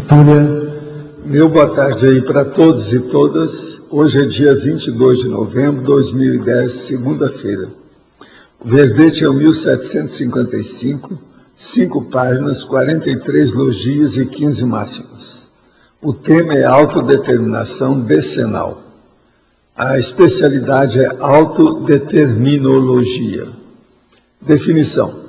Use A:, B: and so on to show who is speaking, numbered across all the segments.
A: Leitura.
B: Meu boa tarde aí para todos e todas. Hoje é dia 22 de novembro de 2010, segunda-feira. O verbete é o 1755, 5 páginas, 43 logias e 15 máximas. O tema é autodeterminação decenal. A especialidade é autodeterminologia. Definição.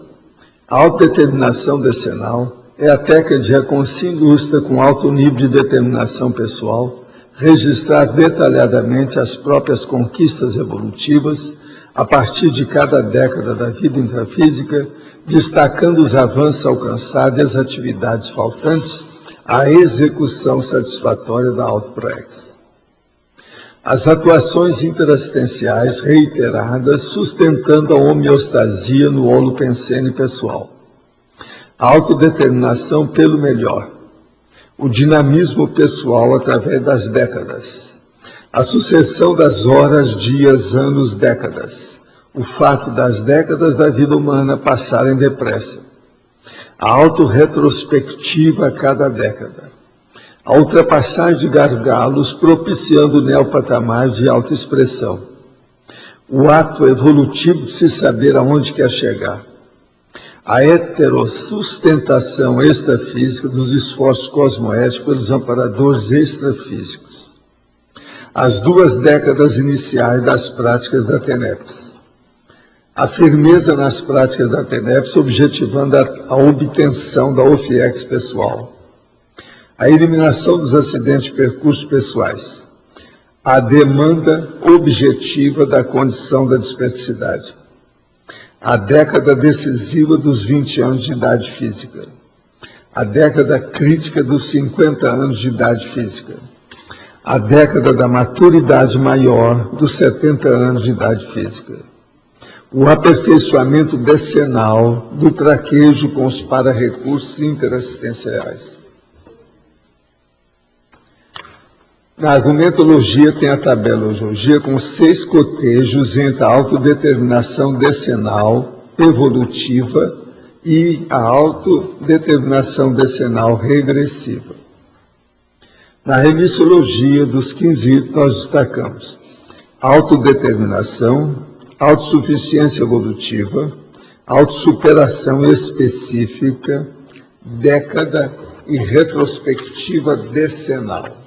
B: A autodeterminação decenal é a técnica de reconsciência ilustra com alto nível de determinação pessoal, registrar detalhadamente as próprias conquistas evolutivas a partir de cada década da vida intrafísica, destacando os avanços alcançados e as atividades faltantes à execução satisfatória da autoproex. As atuações interassistenciais reiteradas sustentando a homeostasia no holopensene pessoal. A autodeterminação pelo melhor. O dinamismo pessoal através das décadas. A sucessão das horas, dias, anos, décadas. O fato das décadas da vida humana passarem depressa. A autorretrospectiva a cada década. A ultrapassagem de gargalos propiciando o neopatamar de autoexpressão. O ato evolutivo de se saber aonde quer chegar. A heterossustentação extrafísica dos esforços cosmoéticos pelos amparadores extrafísicos. As 2 décadas iniciais das práticas da TENEPS. A firmeza nas práticas da TENEPS objetivando a obtenção da OFIEX pessoal. A eliminação dos acidentes de percursos pessoais. A demanda objetiva da condição da desperticidade. A década decisiva dos 20 anos de idade física. A década crítica dos 50 anos de idade física. A década da maturidade maior dos 70 anos de idade física. O aperfeiçoamento decenal do traquejo com os para-recursos interassistenciais. Na argumentologia tem a tabelologia com 6 cotejos entre a autodeterminação decenal evolutiva e a autodeterminação decenal regressiva. Na remissiologia dos 15 itens nós destacamos autodeterminação, autossuficiência evolutiva, autossuperação específica, década e retrospectiva decenal.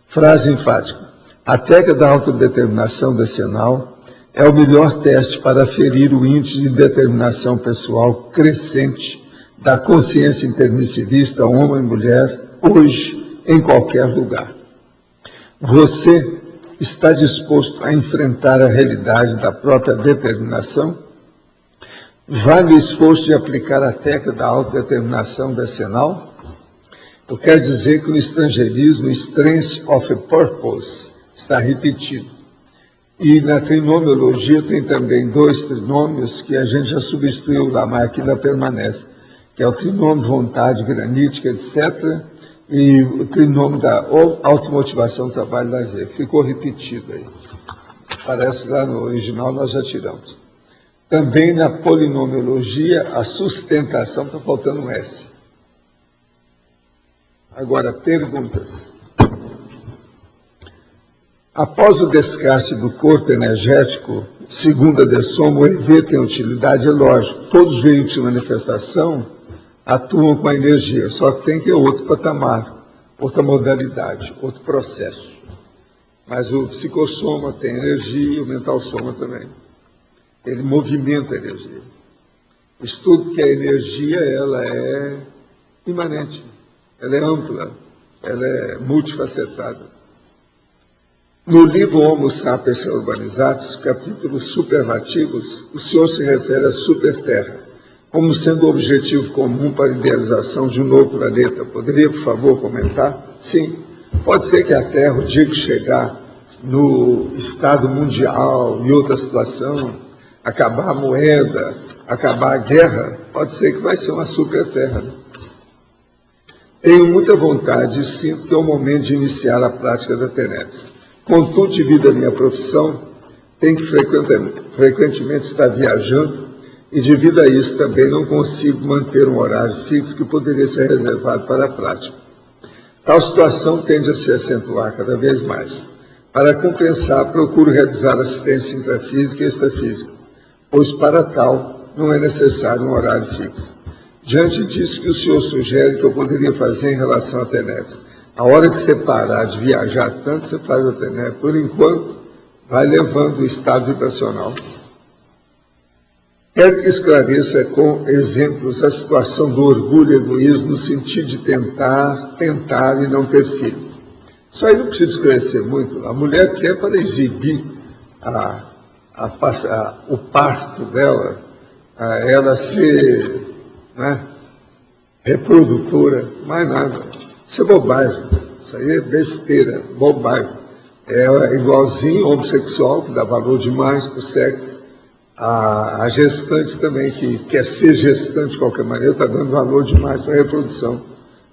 B: Frase enfática. A técnica da autodeterminação decenal é o melhor teste para aferir o índice de determinação pessoal crescente da consciência intermissivista homem e mulher, hoje, em qualquer lugar. Você está disposto a enfrentar a realidade da própria determinação? Vale o esforço de aplicar a técnica da autodeterminação decenal? Eu quero dizer que no estrangeirismo, strength of purpose está repetido. E na trinomiologia tem também 2 trinômios que a gente já substituiu lá, mas aqui ainda permanece, que é o trinômio vontade granítica, etc., e o trinômio da automotivação, trabalho e lazer. Ficou repetido aí. Parece lá no original, nós já tiramos. Também na polinomiologia, a sustentação, está faltando um S. Agora, perguntas. Após o descarte do corpo energético, segundo a De Soma, o EV tem utilidade, é lógico. Todos os veículos de manifestação atuam com a energia, só que tem que ir outro patamar, outra modalidade, outro processo. Mas o psicossoma tem energia e o mental soma também. Ele movimenta a energia. Estudo que a energia ela é imanente. Ela é ampla, ela é multifacetada. No livro Homo Sapiens Urbanizatus, capítulo Superlativos, o senhor se refere à superterra, como sendo o objetivo comum para a idealização de um novo planeta. Poderia, por favor, comentar? Sim, pode ser que a Terra, o dia que chegar no estado mundial, em outra situação, acabar a moeda, acabar a guerra, pode ser que vai ser uma superterra, né? Tenho muita vontade e sinto que é o momento de iniciar a prática da TENEPS. Contudo, devido à minha profissão, tenho que frequentemente estar viajando e, devido a isso, também não consigo manter um horário fixo que poderia ser reservado para a prática. Tal situação tende a se acentuar cada vez mais. Para compensar, procuro realizar assistência intrafísica e extrafísica, pois para tal não é necessário um horário fixo. Diante disso que o senhor sugere que eu poderia fazer em relação à TENEPS, a hora que você parar de viajar tanto, você faz a TENEPS. Por enquanto, vai levando o estado vibracional. Quero que esclareça com exemplos a situação do orgulho e egoísmo no sentido de tentar e não ter filhos. Isso aí não precisa esclarecer muito. A mulher quer para exibir o parto dela, ela ser, né, reprodutora, mais nada. Isso é bobagem. Isso aí é besteira, bobagem. É igualzinho ao homossexual, que dá valor demais para o sexo. A gestante também, que quer ser gestante de qualquer maneira, está dando valor demais para a reprodução.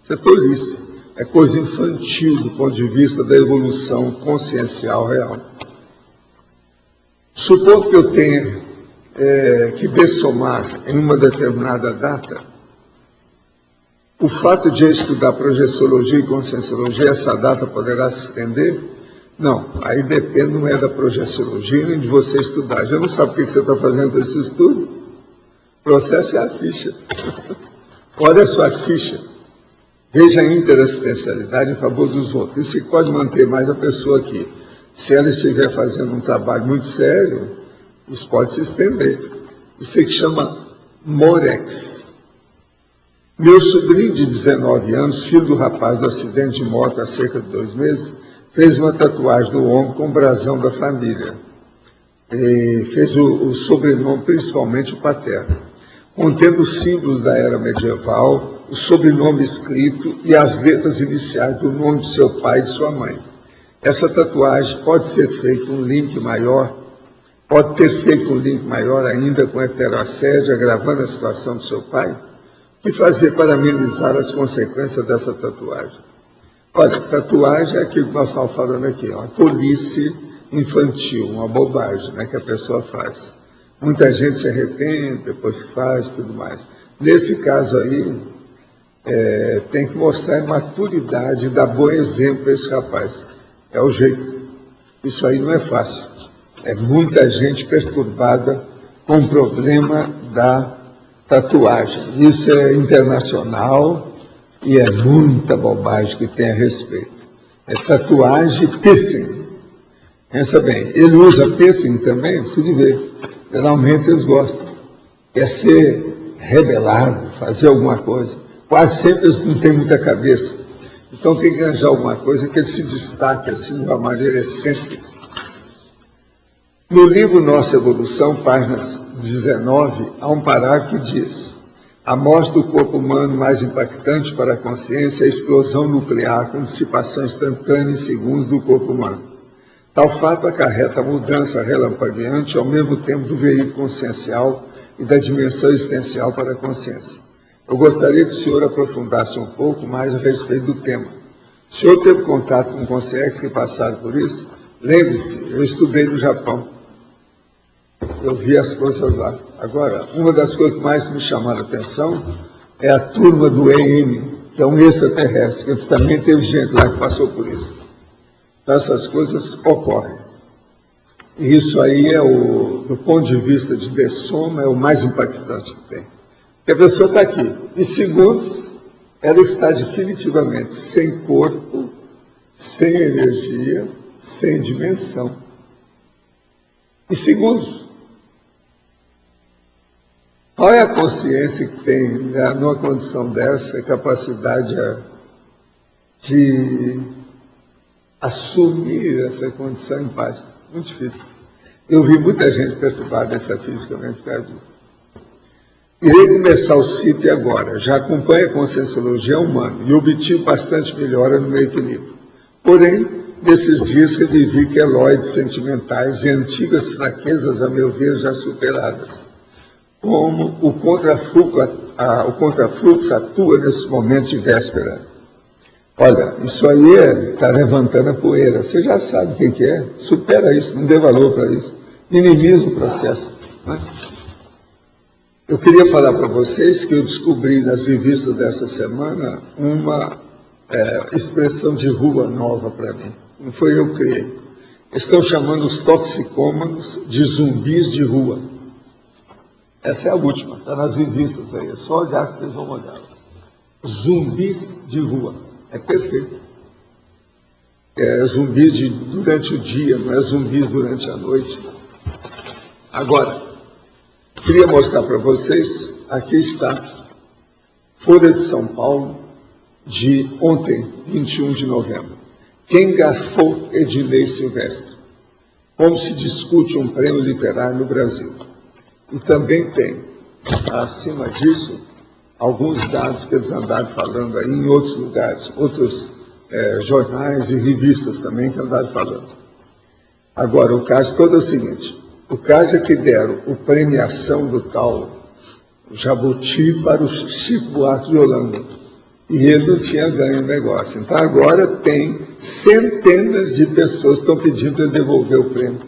B: Isso é tolice. É coisa infantil do ponto de vista da evolução consciencial real. Supondo que eu tenha que dessomar em uma determinada data, o fato de eu estudar projeciologia e conscienciologia, essa data poderá se estender? Não, aí depende, não é da projeciologia nem de você estudar. Já não sabe o que você está fazendo esse estudo? O processo é a ficha. Olha a sua ficha. Veja a interassistencialidade em favor dos outros. Isso pode manter mais a pessoa aqui. Se ela estiver fazendo um trabalho muito sério, isso pode se estender. Isso é que chama Morex. Meu sobrinho de 19 anos, filho do rapaz do acidente de moto há cerca de 2 meses, fez uma tatuagem no ombro com o brasão da família. E fez o sobrenome, principalmente o paterno, contendo os símbolos da era medieval, o sobrenome escrito e as letras iniciais do nome de seu pai e de sua mãe. Essa tatuagem pode ter feito um link maior ainda com a heterossédia, agravando a situação do seu pai? O que fazer para amenizar as consequências dessa tatuagem? Olha, tatuagem é aquilo que nós estamos falando aqui, uma tolice infantil, uma bobagem, né, que a pessoa faz. Muita gente se arrepende depois que faz, tudo mais. Nesse caso aí, tem que mostrar a maturidade e dar bom exemplo a esse rapaz. É o jeito. Isso aí não é fácil. É muita gente perturbada com o problema da tatuagem. Isso é internacional e é muita bobagem que tem a respeito. É tatuagem e piercing. Pensa bem, ele usa piercing também, precisa ver. Geralmente eles gostam. Quer ser rebelado, fazer alguma coisa. Quase sempre eles não têm muita cabeça. Então tem que arranjar alguma coisa que ele se destaque assim de uma maneira excêntrica. No livro Nossa Evolução, páginas 19, há um parágrafo que diz: a morte do corpo humano mais impactante para a consciência é a explosão nuclear com dissipação instantânea em segundos do corpo humano. Tal fato acarreta a mudança relampagueante ao mesmo tempo do veículo consciencial e da dimensão existencial para a consciência. Eu gostaria que o senhor aprofundasse um pouco mais a respeito do tema. O senhor teve contato com conscientes que passaram por isso? Lembre-se, eu estudei no Japão. Eu vi as coisas lá. Agora, uma das coisas que mais me chamaram a atenção é a turma do EM, que é um extraterrestre, que também teve gente lá que passou por isso. Então, essas coisas ocorrem. E isso aí do ponto de vista de dessoma, é o mais impactante que tem. Porque a pessoa está aqui, em segundos, ela está definitivamente sem corpo, sem energia, sem dimensão. Em segundos. Qual é a consciência que tem, numa condição dessa, a capacidade de assumir essa condição em paz? Muito difícil. Eu vi muita gente perturbada fisicamente por causa disso. Irei começar o CIP agora. Já acompanho a conscienciologia humana e obtive bastante melhora no meu equilíbrio. Porém, nesses dias revivi queloides sentimentais e antigas fraquezas, a meu ver, já superadas. Como o contrafluxo atua nesse momento de véspera. Olha, isso aí está levantando a poeira. Você já sabe o que é. Supera isso, não dê valor para isso. Minimiza o processo. Né? Eu queria falar para vocês que eu descobri nas revistas dessa semana uma expressão de rua nova para mim. Não foi eu que criei. Estão chamando os toxicômanos de zumbis de rua. Essa é a última, está nas revistas aí. É só olhar que vocês vão olhar. Zumbis de rua. É perfeito. É zumbis durante o dia, não é zumbis durante a noite. Agora, queria mostrar para vocês, aqui está, Folha de São Paulo, de ontem, 21 de novembro. Quem garfou Ednei Silvestre? Como se discute um prêmio literário no Brasil? E também tem, acima disso, alguns dados que eles andaram falando aí em outros lugares, outros jornais e revistas também que andaram falando. Agora, o caso todo é o seguinte, o caso é que deram a premiação do tal Jabuti para o Chico Buarque de Holanda. E ele não tinha ganho o negócio. Então agora tem centenas de pessoas que estão pedindo para ele devolver o prêmio.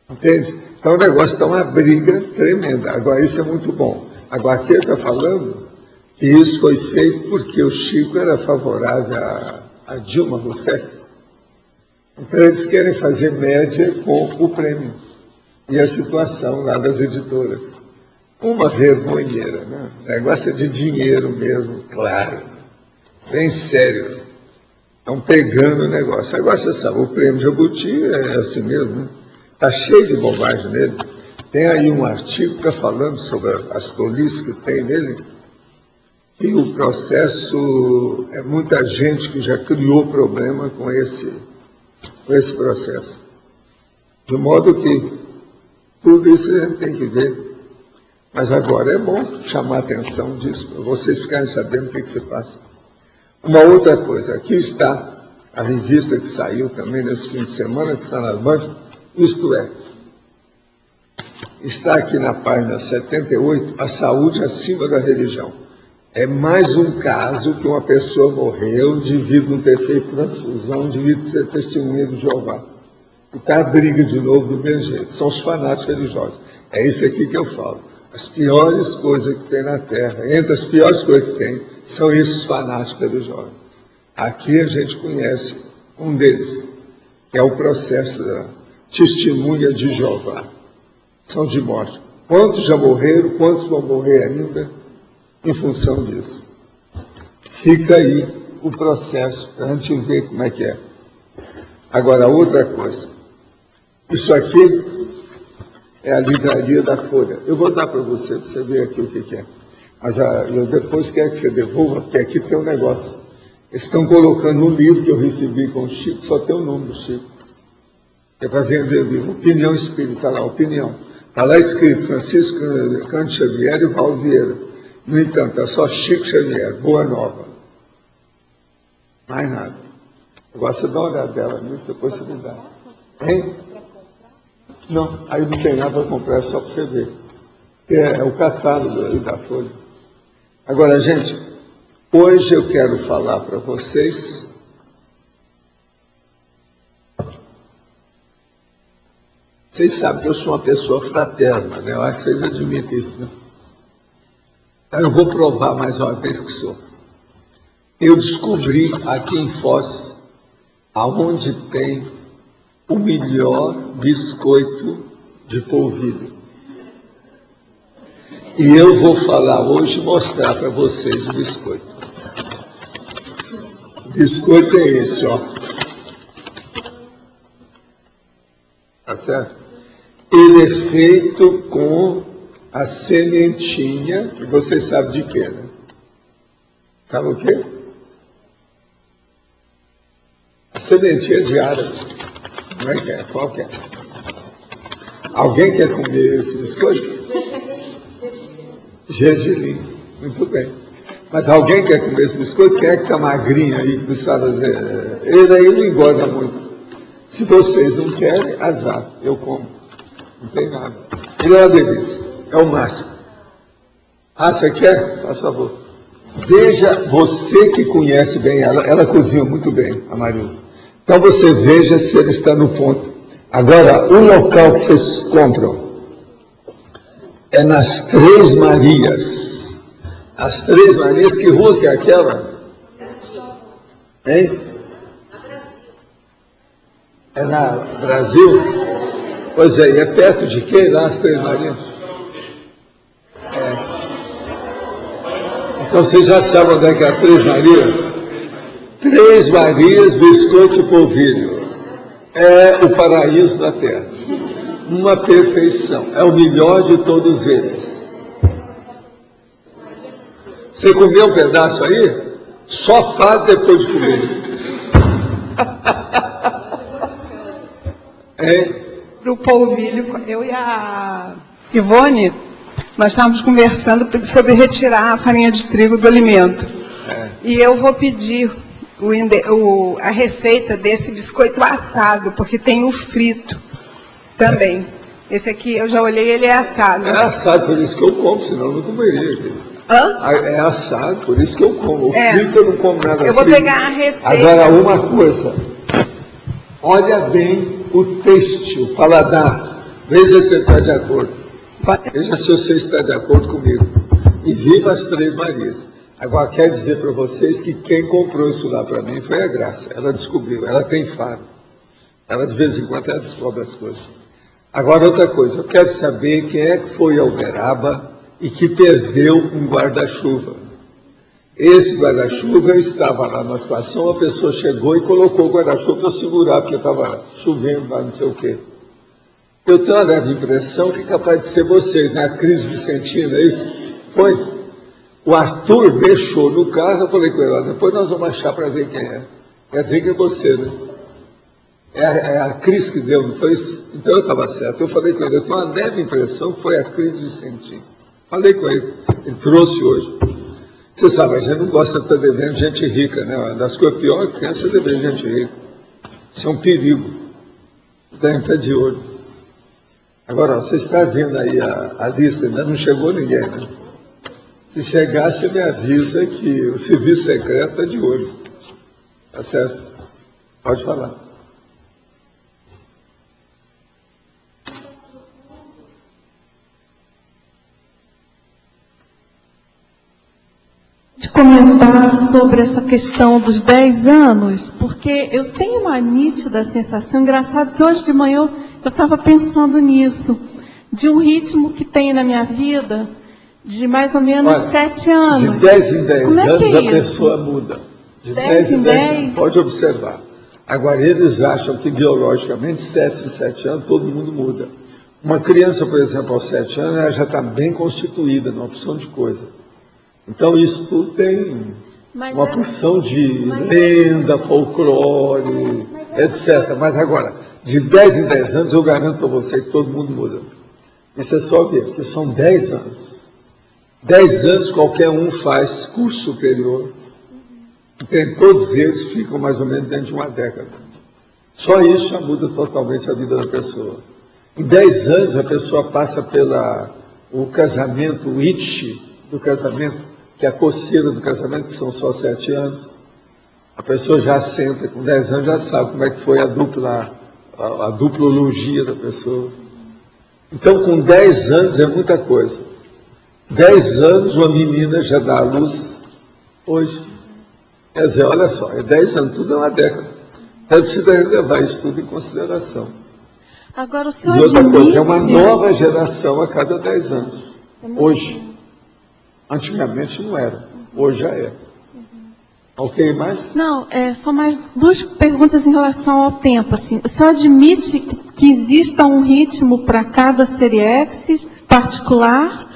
B: Entende? Então o negócio está uma briga tremenda. Agora isso é muito bom. Agora aqui ele está falando que isso foi feito porque o Chico era favorável a Dilma Rousseff. Então eles querem fazer média com o prêmio. E a situação lá das editoras. Uma vergonheira, né? O negócio é de dinheiro mesmo, claro. Bem sério. Estão pegando o negócio. Agora você sabe, o prêmio Jabuti é assim mesmo, né? Está cheio de bobagem nele. Tem aí um artigo que está falando sobre as tolices que tem nele. E o processo, é muita gente que já criou problema com esse processo. De modo que tudo isso a gente tem que ver. Mas agora é bom chamar a atenção disso, para vocês ficarem sabendo o que se passa. Uma outra coisa, aqui está a revista que saiu também nesse fim de semana, que está nas bancas, isto é, está aqui na página 78, a saúde acima da religião. É mais um caso que uma pessoa morreu devido a não ter feito transfusão, devido a ser testemunha de Jeová. E está a briga de novo do mesmo jeito, são os fanáticos religiosos. É isso aqui que eu falo. As piores coisas que tem na Terra, entre as piores coisas que tem, são esses fanáticos religiosos. Aqui a gente conhece um deles, que é o processo da testemunha de Jeová. São de morte. Quantos já morreram, quantos vão morrer ainda em função disso? Fica aí o processo, para a gente ver como é que é. Agora, outra coisa. Isso aqui é a livraria da Folha. Eu vou dar para você ver aqui o que é. Mas eu depois quero que você devolva, porque aqui tem um negócio. Eles estão colocando um livro que eu recebi com o Chico, só tem o nome do Chico. É para vender o livro. Opinião Espírita, está lá, Opinião. Está lá escrito Francisco Cândido Xavier e Valdo Vieira. No entanto, está só Chico Xavier, Boa Nova. Mais nada. Agora você dá uma olhadela nisso, depois você me dá. Hein? Não, aí não tem nada para comprar, é só para você ver. É o catálogo aí da Folha. Agora, gente, hoje eu quero falar para vocês Vocês sabem que eu sou uma pessoa fraterna, né? Eu acho que vocês admitem isso, né? Eu vou provar mais uma vez que sou. Eu descobri aqui em Foz, aonde tem o melhor biscoito de polvilho. E eu vou falar hoje, mostrar para vocês o biscoito. O biscoito é esse, ó. Tá certo? Ele é feito com a sementinha, e vocês sabem de quê, né? Sabe o quê? A sementinha de árabe. Como é que é? Qual que é? Alguém quer comer esse biscoito? Gergelim. Muito bem. Mas alguém quer comer esse biscoito? Quem é que está magrinho aí? Que sabe fazer? Ele aí não engorda muito. Se vocês não querem, azar. Eu como. Não tem nada. Ele é uma delícia. É o máximo. Ah, você quer? Faz favor. Veja, você que conhece bem ela, ela cozinha muito bem, a Marisa. Então você veja se ele está no ponto. Agora, o local que vocês compram é nas Três Marias. As Três Marias, que rua que é aquela? Hein? É na Brasil? Pois é, e é perto de quê? Lá as Três Marias? Então vocês já sabem onde é que é a Três Marias? Três Marias, biscoito e polvilho. É o paraíso da terra. Uma perfeição. É o melhor de todos eles. Você comeu um pedaço aí? Só faz depois de comer.
A: Para o polvilho, eu e a Ivone, nós estávamos conversando sobre retirar a farinha de trigo do alimento. E eu vou pedir a receita desse biscoito assado, porque tem o frito também. Esse aqui, eu já olhei, ele é assado.
B: É assado, por isso que eu como, senão eu não comeria.
A: Hã?
B: É assado, por isso que eu como. O frito eu não como nada.
A: Eu vou pegar a receita.
B: Agora, uma coisa. Olha bem o têxtil, o paladar. Veja se você está de acordo. Veja se você está de acordo comigo. E viva as Três Marias. Agora, quero dizer para vocês que quem comprou isso lá para mim foi a Graça. Ela descobriu, ela tem faro. Ela, de vez em quando, ela descobre as coisas. Agora, outra coisa. Eu quero saber quem é que foi a Uberaba e que perdeu um guarda-chuva. Esse guarda-chuva, eu estava lá numa situação, a pessoa chegou e colocou o guarda-chuva para segurar, porque estava chovendo lá, não sei o quê. Eu tenho uma leve impressão que é capaz de ser vocês, né? A Cris Vicentina, é isso? Foi? O Arthur deixou no carro, eu falei com ele, depois nós vamos achar para ver quem é. Quer dizer que é você, né? É a Cris que deu, não foi isso? Então eu estava certo. Eu falei com ele, eu tenho uma leve impressão que foi a Cris Vicentina. Falei com ele, ele trouxe hoje. Você sabe, a gente não gosta de estar devendo gente rica, né? Uma das coisas piores que tem é você dever gente rica. Isso é um perigo. Tem que estar de olho. Agora, você está vendo aí a lista, ainda não chegou ninguém, né? Se chegar, você me avisa que o serviço secreto está de olho. Tá certo? Pode falar.
C: De comentar sobre essa questão dos 10 anos, porque eu tenho uma nítida sensação, engraçado que hoje de manhã eu estava pensando nisso, de um ritmo que tem na minha vida de mais ou menos 7 anos.
B: De 10 em 10 anos a
C: isso?
B: pessoa muda. De
C: 10 em 10?
B: Pode observar. Agora, eles acham que biologicamente, 7 em 7 anos, todo mundo muda. Uma criança, por exemplo, aos 7 anos, ela já está bem constituída numa opção de coisa. Então, isso tudo tem uma porção de lenda, folclore, etc. Mas agora, de 10 em 10 anos, eu garanto para você que todo mundo muda. Isso é só ver, porque são 10 anos. 10 anos qualquer um faz curso superior. Então, todos eles ficam mais ou menos dentro de uma década. Só isso já muda totalmente a vida da pessoa. Em 10 anos, a pessoa passa o casamento, o itch do casamento, que é a coceira do casamento, que são só 7 anos. A pessoa já senta, com 10 anos já sabe como é que foi a duplologia da pessoa. Então, com 10 anos é muita coisa. 10 anos, uma menina já dá à luz hoje. Quer dizer, olha só, 10 anos, tudo é uma década. Então, precisa levar isso tudo em consideração.
C: Agora, o senhor
B: e outra
C: admite...
B: coisa, é uma nova geração a cada 10 anos. Hoje. Antigamente não era, hoje já é. Ok, mais?
C: Não, só mais 2 perguntas em relação ao tempo. Assim. O senhor admite que exista um ritmo para cada série X particular?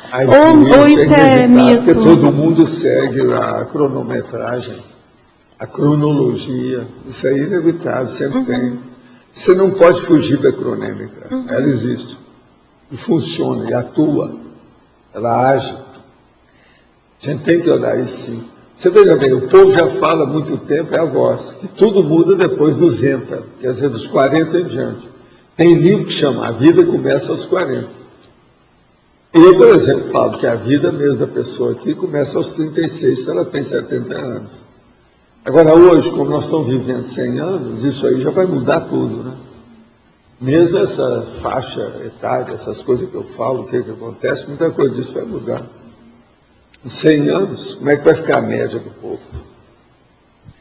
C: Ou isso é mito?
B: Porque todo mundo segue a cronometragem, a cronologia. Isso é inevitável, sempre tem. Você não pode fugir da cronêmica. Ela existe. E funciona, e atua. Ela age. A gente tem que olhar isso sim. Você veja bem, o povo já fala há muito tempo, é a voz, que tudo muda depois dos 80, quer dizer, dos 40 em diante. Tem livro que chama A Vida Começa aos 40. Eu, por exemplo, falo que a vida mesmo da pessoa aqui começa aos 36, se ela tem 70 anos. Agora, hoje, como nós estamos vivendo 100 anos, isso aí já vai mudar tudo, né? Mesmo essa faixa etária, essas coisas que eu falo, o que acontece, muita coisa disso vai mudar. Em 100 anos, como é que vai ficar a média do povo?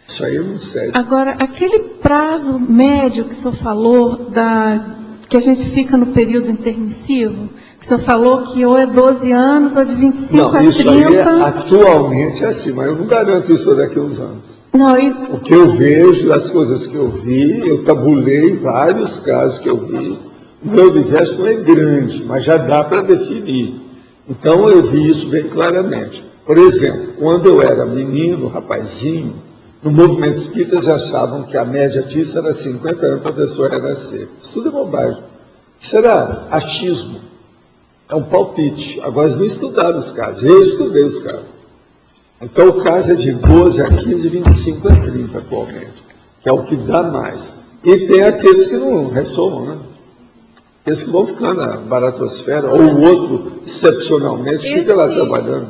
B: Isso aí eu não sei.
C: Agora, aquele prazo médio que o senhor falou, que a gente fica no período intermissivo, que o senhor falou que ou é 12 anos ou de 25 a 30...
B: Não, isso aí atualmente é assim, mas eu não garanto isso daqui a uns anos.
C: Não,
B: O que eu vejo, as coisas que eu vi, eu tabulei vários casos que eu vi. O meu universo não é grande, mas já dá para definir. Então eu vi isso bem claramente. Por exemplo, quando eu era menino, rapazinho, no movimento espírita já achavam que a média disso era 50 anos para a pessoa renascer. Isso tudo é bobagem. Isso era achismo. É um palpite. Agora eles não estudaram os casos. Eu estudei os casos. Então o caso é de 12 a 15, 25 a 30 atualmente, que é o que dá mais. E tem aqueles que não ressomam, né? Aqueles que vão ficando na baratosfera, ou o outro, excepcionalmente, fica lá trabalhando.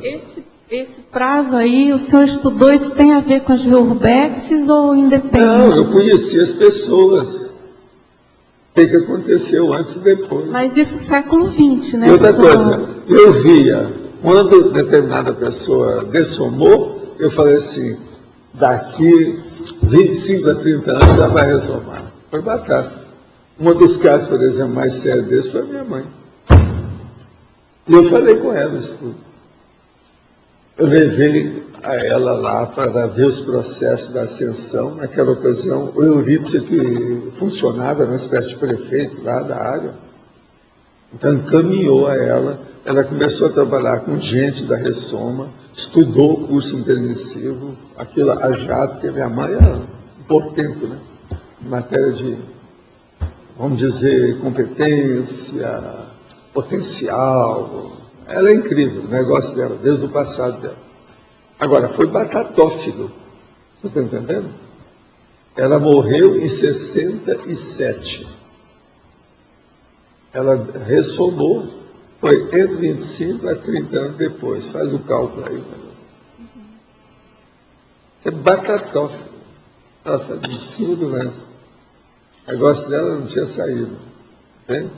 C: Esse prazo aí, o senhor estudou, isso tem a ver com as urbexes ou independente?
B: Não, eu conheci as pessoas. O que aconteceu antes e depois.
C: Mas isso século XX, né?
B: E outra coisa, eu via, quando determinada pessoa dessomou, eu falei assim, daqui 25 a 30 anos já vai ressomar. Foi batata. Um dos casos, por exemplo, mais sério desse foi a minha mãe. E eu falei com ela isso tudo. Eu levei a ela lá para ver os processos da ascensão. Naquela ocasião, o Eurípides, que funcionava, era uma espécie de prefeito lá da área. Então, encaminhou a ela. Ela começou a trabalhar com gente da Ressoma, estudou o curso intermissivo, aquilo a jato, porque minha mãe é um portento, né? Em matéria de, vamos dizer, competência, potencial. Ela é incrível, o negócio dela, desde o passado dela. Agora, foi batatófilo. Você está entendendo? Ela morreu em 67. Ela ressomou, foi entre 25 a 30 anos depois. Faz o cálculo aí. É batatófilo. Nossa, absurdo, né? O negócio dela não tinha saído. Entende?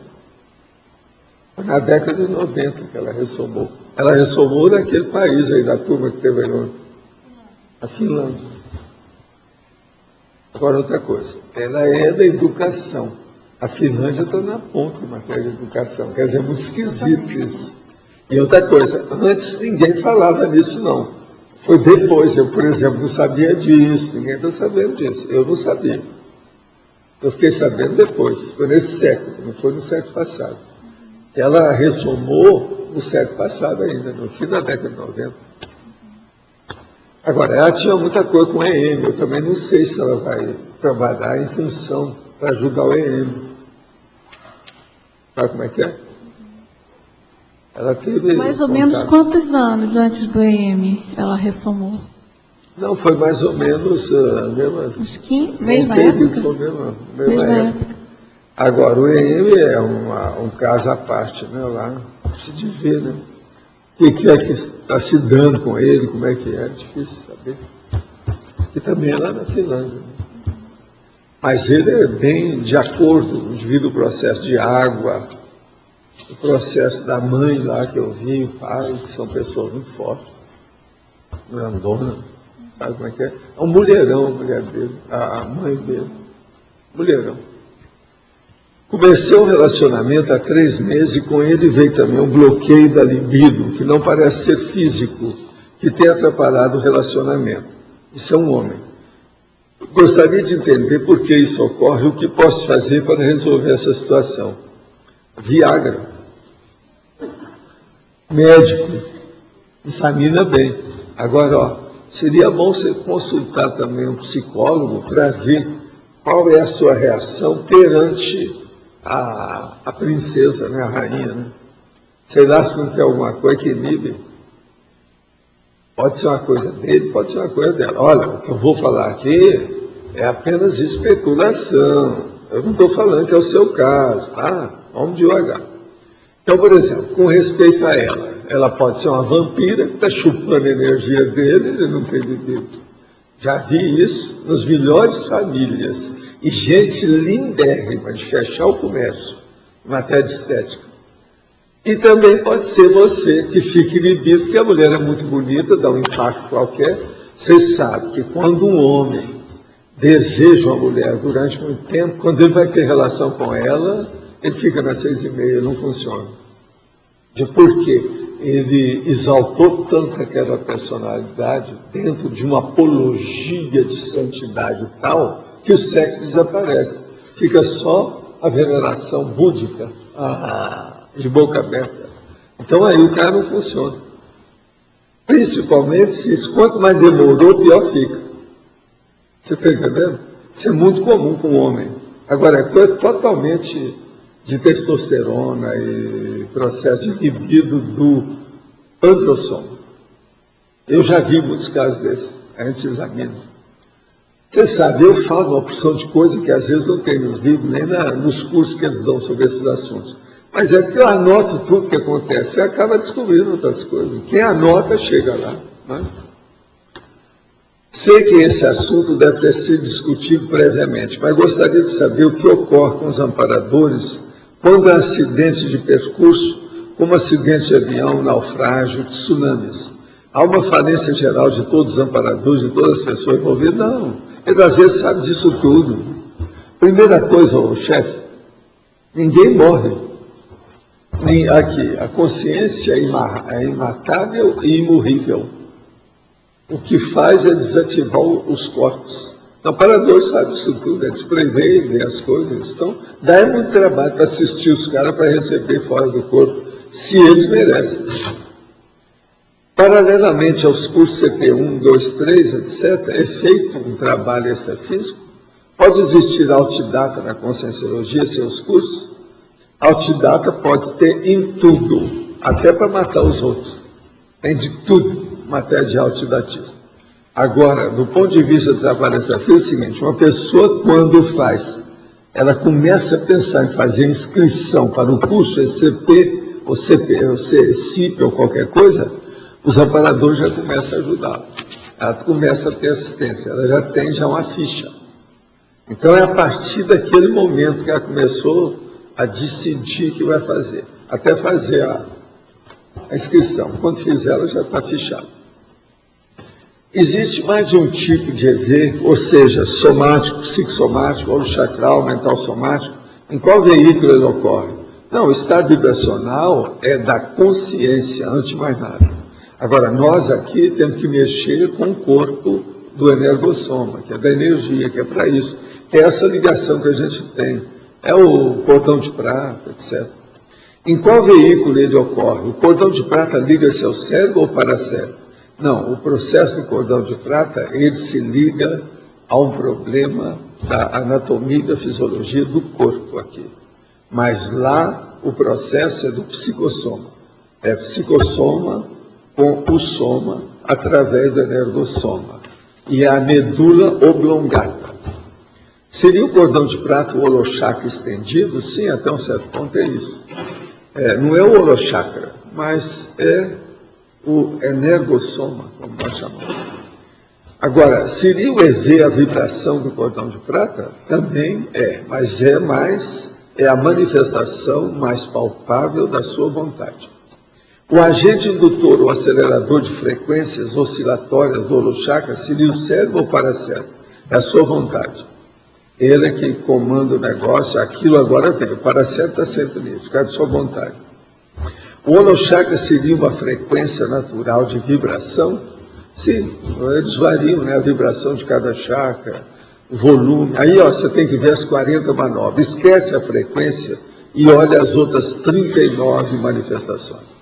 B: Foi na década de 90 que ela ressomou. Ela ressomou naquele país aí, da turma que teve aí ontem. A Finlândia. Agora, outra coisa. Ela é da educação. A Finlândia está na ponta em matéria de educação. Quer dizer, é muito esquisito isso. E outra coisa, antes ninguém falava nisso, não. Foi depois. Eu, por exemplo, não sabia disso. Ninguém está sabendo disso. Eu não sabia. Eu fiquei sabendo depois. Foi nesse século, não foi no século passado. Ela ressomou no século passado ainda, no fim da década de 90. Agora, ela tinha muita coisa com o EM. Eu também não sei se ela vai trabalhar em função para ajudar o EM. Sabe como é que é? Ela teve...
C: Mais ou menos quantos anos antes do EM ela ressomou?
B: Não, foi mais ou menos a mesma...
C: Uns 15, mesma época?
B: Foi mesma época. Agora, o EM é um caso à parte, né? Lá se ver, né? O que é que está se dando com ele, como é que é difícil saber. E também é lá na Finlândia. Mas ele é bem de acordo, devido ao processo de água, o processo da mãe lá que eu vi, o pai, que são pessoas muito fortes, grandona, sabe como é que é? É um mulherão, a mulher dele, a mãe dele, mulherão. Comecei um relacionamento há 3 meses e com ele veio também um bloqueio da libido, que não parece ser físico, que tem atrapalhado o relacionamento. Isso é um homem. Gostaria de entender por que isso ocorre e o que posso fazer para resolver essa situação. Viagra. Médico. Examina bem. Agora, ó, seria bom você consultar também um psicólogo para ver qual é a sua reação perante a princesa, né, a rainha, né? Sei lá se não tem alguma coisa que inibe. Pode ser uma coisa dele, pode ser uma coisa dela. Olha, o que eu vou falar aqui é apenas especulação. Eu não estou falando que é o seu caso, tá? Vamos devagar. Então, por exemplo, com respeito a ela pode ser uma vampira que está chupando a energia dele, ele não tem bebido. Já vi isso nas melhores famílias. E gente lindérrima de fechar o comércio, em matéria de estética. E também pode ser você que fique inibido, que a mulher é muito bonita, dá um impacto qualquer, Vocês sabem que quando um homem deseja uma mulher durante muito tempo, quando ele vai ter relação com ela, ele fica nas 6h30, não funciona. Por quê? Ele exaltou tanto aquela personalidade dentro de uma apologia de santidade tal que o sexo desaparece. Fica só a veneração búdica, de boca aberta. Então aí o cara não funciona. Principalmente se isso, quanto mais demorou, pior fica. Você está entendendo? Isso é muito comum com o homem. Agora, é coisa totalmente de testosterona e processo de libido do androssomo. Eu já vi muitos casos desses, a gente examina. Você sabe, eu falo uma porção de coisa que às vezes não tem nos livros, nem nos cursos que eles dão sobre esses assuntos. Mas é que eu anoto tudo que acontece e acaba descobrindo outras coisas. Quem anota, chega lá. Né? Sei que esse assunto deve ter sido discutido previamente, mas gostaria de saber o que ocorre com os amparadores quando há acidentes de percurso, como acidente de avião, naufrágio, tsunamis. Há uma falência geral de todos os amparadores, de todas as pessoas envolvidas? Não. Ele às vezes sabe disso tudo. Primeira coisa, chefe, ninguém morre. Aqui, a consciência é imatável e imorrível. O que faz é desativar os corpos. O amparador sabe disso tudo, é desprever, ver as coisas. Então, dá muito trabalho para assistir os caras para receber fora do corpo, se eles merecem. Paralelamente aos cursos CP1, 2, 3, etc., é feito um trabalho extrafísico? Pode existir autodidata na conscienciologia, seus cursos? Autodidata pode ter em tudo, até para matar os outros. Tem de tudo, matéria de autodidatismo. Agora, do ponto de vista do trabalho extrafísico, é o seguinte, uma pessoa quando faz, ela começa a pensar em fazer inscrição para o curso ECP, ou CIP ou qualquer coisa, os amparadores já começam a ajudá-la. Ela começa a ter assistência, ela já tem uma ficha. Então é a partir daquele momento que ela começou a decidir o que vai fazer, até fazer a inscrição. Quando fizer, ela já está fichada. Existe mais de um tipo de EV, ou seja, somático, psicossomático, holochacral, mental somático. Em qual veículo ele ocorre? Não, o estado vibracional é da consciência, antes de mais nada. Agora, nós aqui temos que mexer com o corpo do energossoma, que é da energia, que é para isso. Que é essa ligação que a gente tem. É o cordão de prata, etc. Em qual veículo ele ocorre? O cordão de prata liga-se ao cérebro ou paracérebro? Não, o processo do cordão de prata, ele se liga a um problema da anatomia e da fisiologia do corpo aqui. Mas lá o processo é do psicossoma. É psicossoma com o soma através do energossoma. E é a medula oblongata. Seria o cordão de prata o holochakra estendido? Sim, até um certo ponto é isso. Não é o holochakra, mas é o energossoma, como nós chamamos. Agora, seria o EV a vibração do cordão de prata? Também é, mas é a manifestação mais palpável da sua vontade. O agente indutor ou acelerador de frequências oscilatórias do holochakra seria o cérebro ou paracérebro? É a sua vontade. Ele é quem comanda o negócio, aquilo agora vem. O paracérebro está sempre nisso, por causa de sua vontade. O holochakra seria uma frequência natural de vibração? Sim, eles variam, né? A vibração de cada chakra, o volume. Aí, você tem que ver as 40 manobras. Esquece a frequência e olha as outras 39 manifestações.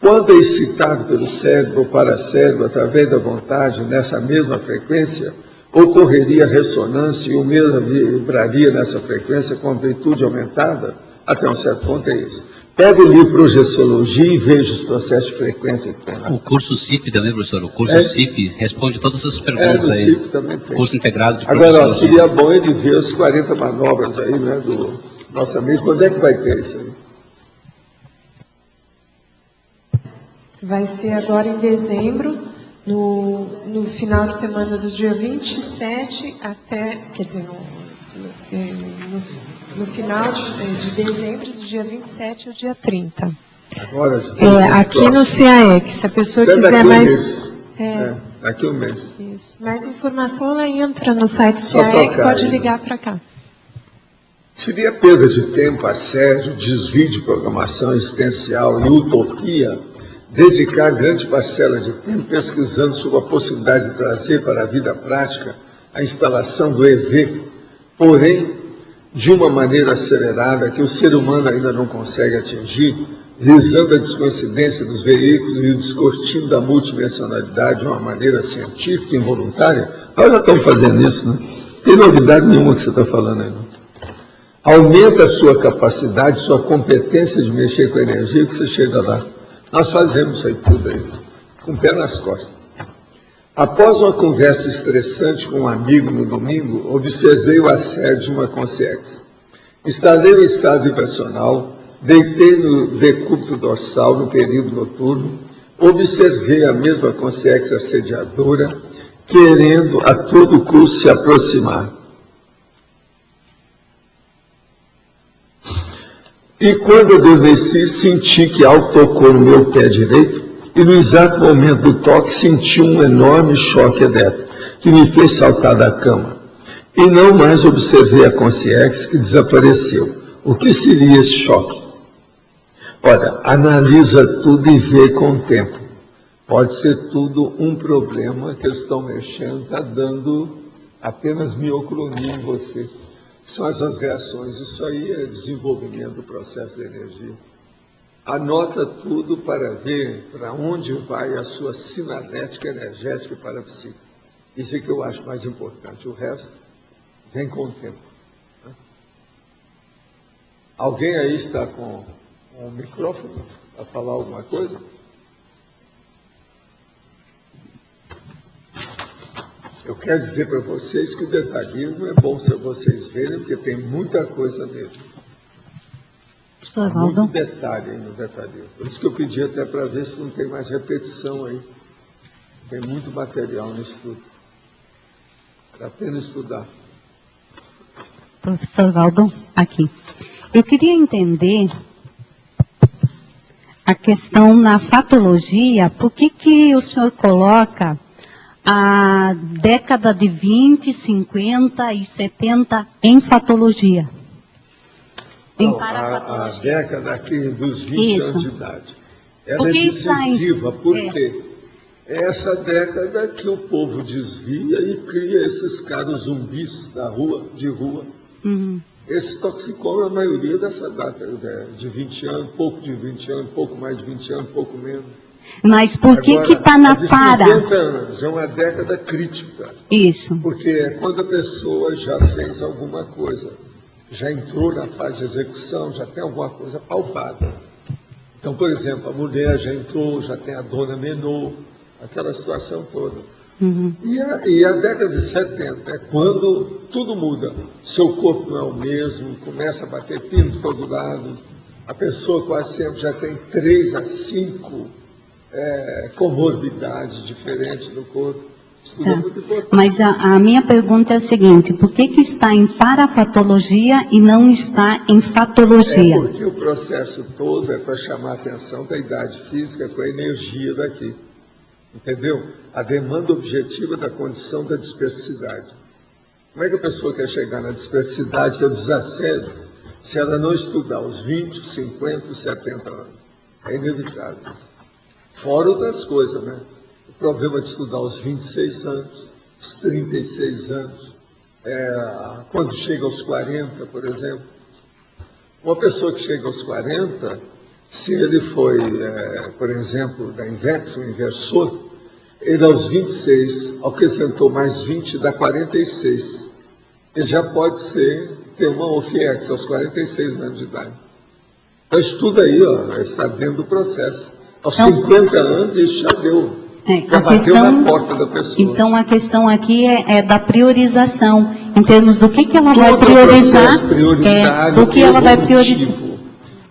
B: Quando é excitado pelo cérebro ou paracérebro, através da vontade, nessa mesma frequência, ocorreria ressonância e o mesmo vibraria nessa frequência com amplitude aumentada? Até um certo ponto é isso. Pega o livro Projeciologia e veja os processos de frequência que tem lá.
D: O curso CIP também, professor, o curso CIP responde todas essas perguntas aí.
B: O CIP também tem.
D: Curso integrado de
B: Agora, seria bom ele ver as 40 manobras aí, né, do nosso amigo. Quando é que vai ter isso aí?
E: Vai ser agora em dezembro, no final de semana do dia 27 até, quer dizer, no final de dezembro, do dia 27 ao dia 30.
B: Agora,
E: aqui no CAEC, se a pessoa quiser mais...
B: daqui a um mês.
E: Isso. Mais informação, ela entra no site
B: Só
E: CIAEG,
B: tocar
E: pode
B: aí.
E: ligar para cá.
B: Seria perda de tempo, assédio, desvio de programação existencial e utopia dedicar grande parcela de tempo pesquisando sobre a possibilidade de trazer para a vida prática a instalação do EV, porém, de uma maneira acelerada que o ser humano ainda não consegue atingir, visando a descoincidência dos veículos e o descortino da multidimensionalidade de uma maneira científica e involuntária. Nós já estamos fazendo isso, né? Não tem novidade nenhuma que você está falando aí, não. Aumenta a sua capacidade, sua competência de mexer com a energia que você chega lá. Nós fazemos isso aí tudo aí, com o pé nas costas. Após uma conversa estressante com um amigo no domingo, observei o assédio de uma consciência. Instalei o estado vibracional, deitei no decúbito dorsal no período noturno, observei a mesma consciência assediadora, querendo a todo custo se aproximar. E quando adormeci, senti que algo tocou no meu pé direito, e no exato momento do toque senti um enorme choque elétrico, que me fez saltar da cama. E não mais observei a consciência que desapareceu. O que seria esse choque? Olha, analisa tudo e vê com o tempo. Pode ser tudo um problema que eles estão mexendo, está dando apenas miocronia em você. São essas reações, isso aí é desenvolvimento do processo de energia. Anota tudo para ver para onde vai a sua sinalética energética e parapsíquica. Isso é que eu acho mais importante, o resto vem com o tempo. Alguém aí está com um microfone para falar alguma coisa? Eu quero dizer para vocês que o detalhismo é bom se vocês verem, porque tem muita coisa nele.
F: Professor
B: Há muito
F: Valdo.
B: detalhe aí no detalhismo. Por isso que eu pedi até para ver se não tem mais repetição aí. Tem muito material no estudo. Vale a pena estudar.
F: Professor Valdo, aqui. Eu queria entender a questão na fatologia, por que o senhor coloca a década de 20, 50 e 70 em fatologia? Em
B: Não, a
F: parafatologia.
B: década aqui dos 20
F: Isso.
B: anos de idade. Ela
F: Porque
B: é
F: está em-
B: decisiva, por
F: é.
B: quê? É essa década que o povo desvia e cria esses caras zumbis da rua, de rua.
F: Uhum.
B: Esse toxicoma, a maioria dessa data, de 20 anos, pouco de 20 anos, pouco mais de 20 anos, pouco menos.
F: Mas por que
B: Agora,
F: que está na
B: a de
F: para?
B: 50 anos, é uma década crítica,
F: Isso.
B: porque é quando a pessoa já fez alguma coisa, já entrou na fase de execução, já tem alguma coisa palpável. Então, por exemplo, a mulher já entrou, já tem a dona menor, aquela situação toda.
F: Uhum.
B: E a década de 70 é quando tudo muda. Seu corpo não é o mesmo, começa a bater pino de todo lado, a pessoa quase sempre já tem 3 a 5 comorbidades diferentes no corpo. Isso tudo é
F: Tá.
B: muito importante.
F: Mas a minha pergunta é a seguinte, por que está em parafatologia e não está em fatologia?
B: É porque o processo todo é para chamar a atenção da idade física com a energia daqui. Entendeu? A demanda objetiva da condição da dispersidade. Como é que a pessoa quer chegar na dispersidade, que é o desassédio, se ela não estudar os 20, os 50, os 70 anos? É inevitável. Fora outras coisas, né? O problema de estudar os 26 anos, os 36 anos, quando chega aos 40, por exemplo. Uma pessoa que chega aos 40, se ele foi, por exemplo, da Invex, um inversor, ele aos 26, acrescentou mais 20, dá 46. Ele já pode ter uma OFIEX aos 46 anos de idade. Então, estuda aí, está dentro do processo. Aos
F: Então,
B: 50 anos, isso já deu. Já
F: A
B: bateu
F: questão,
B: na porta da pessoa.
F: então a questão aqui é da priorização, em termos do que ela vai
B: Todo
F: priorizar,
B: processo prioritário
F: do que
B: e
F: ela vai priorizar.
B: evolutivo.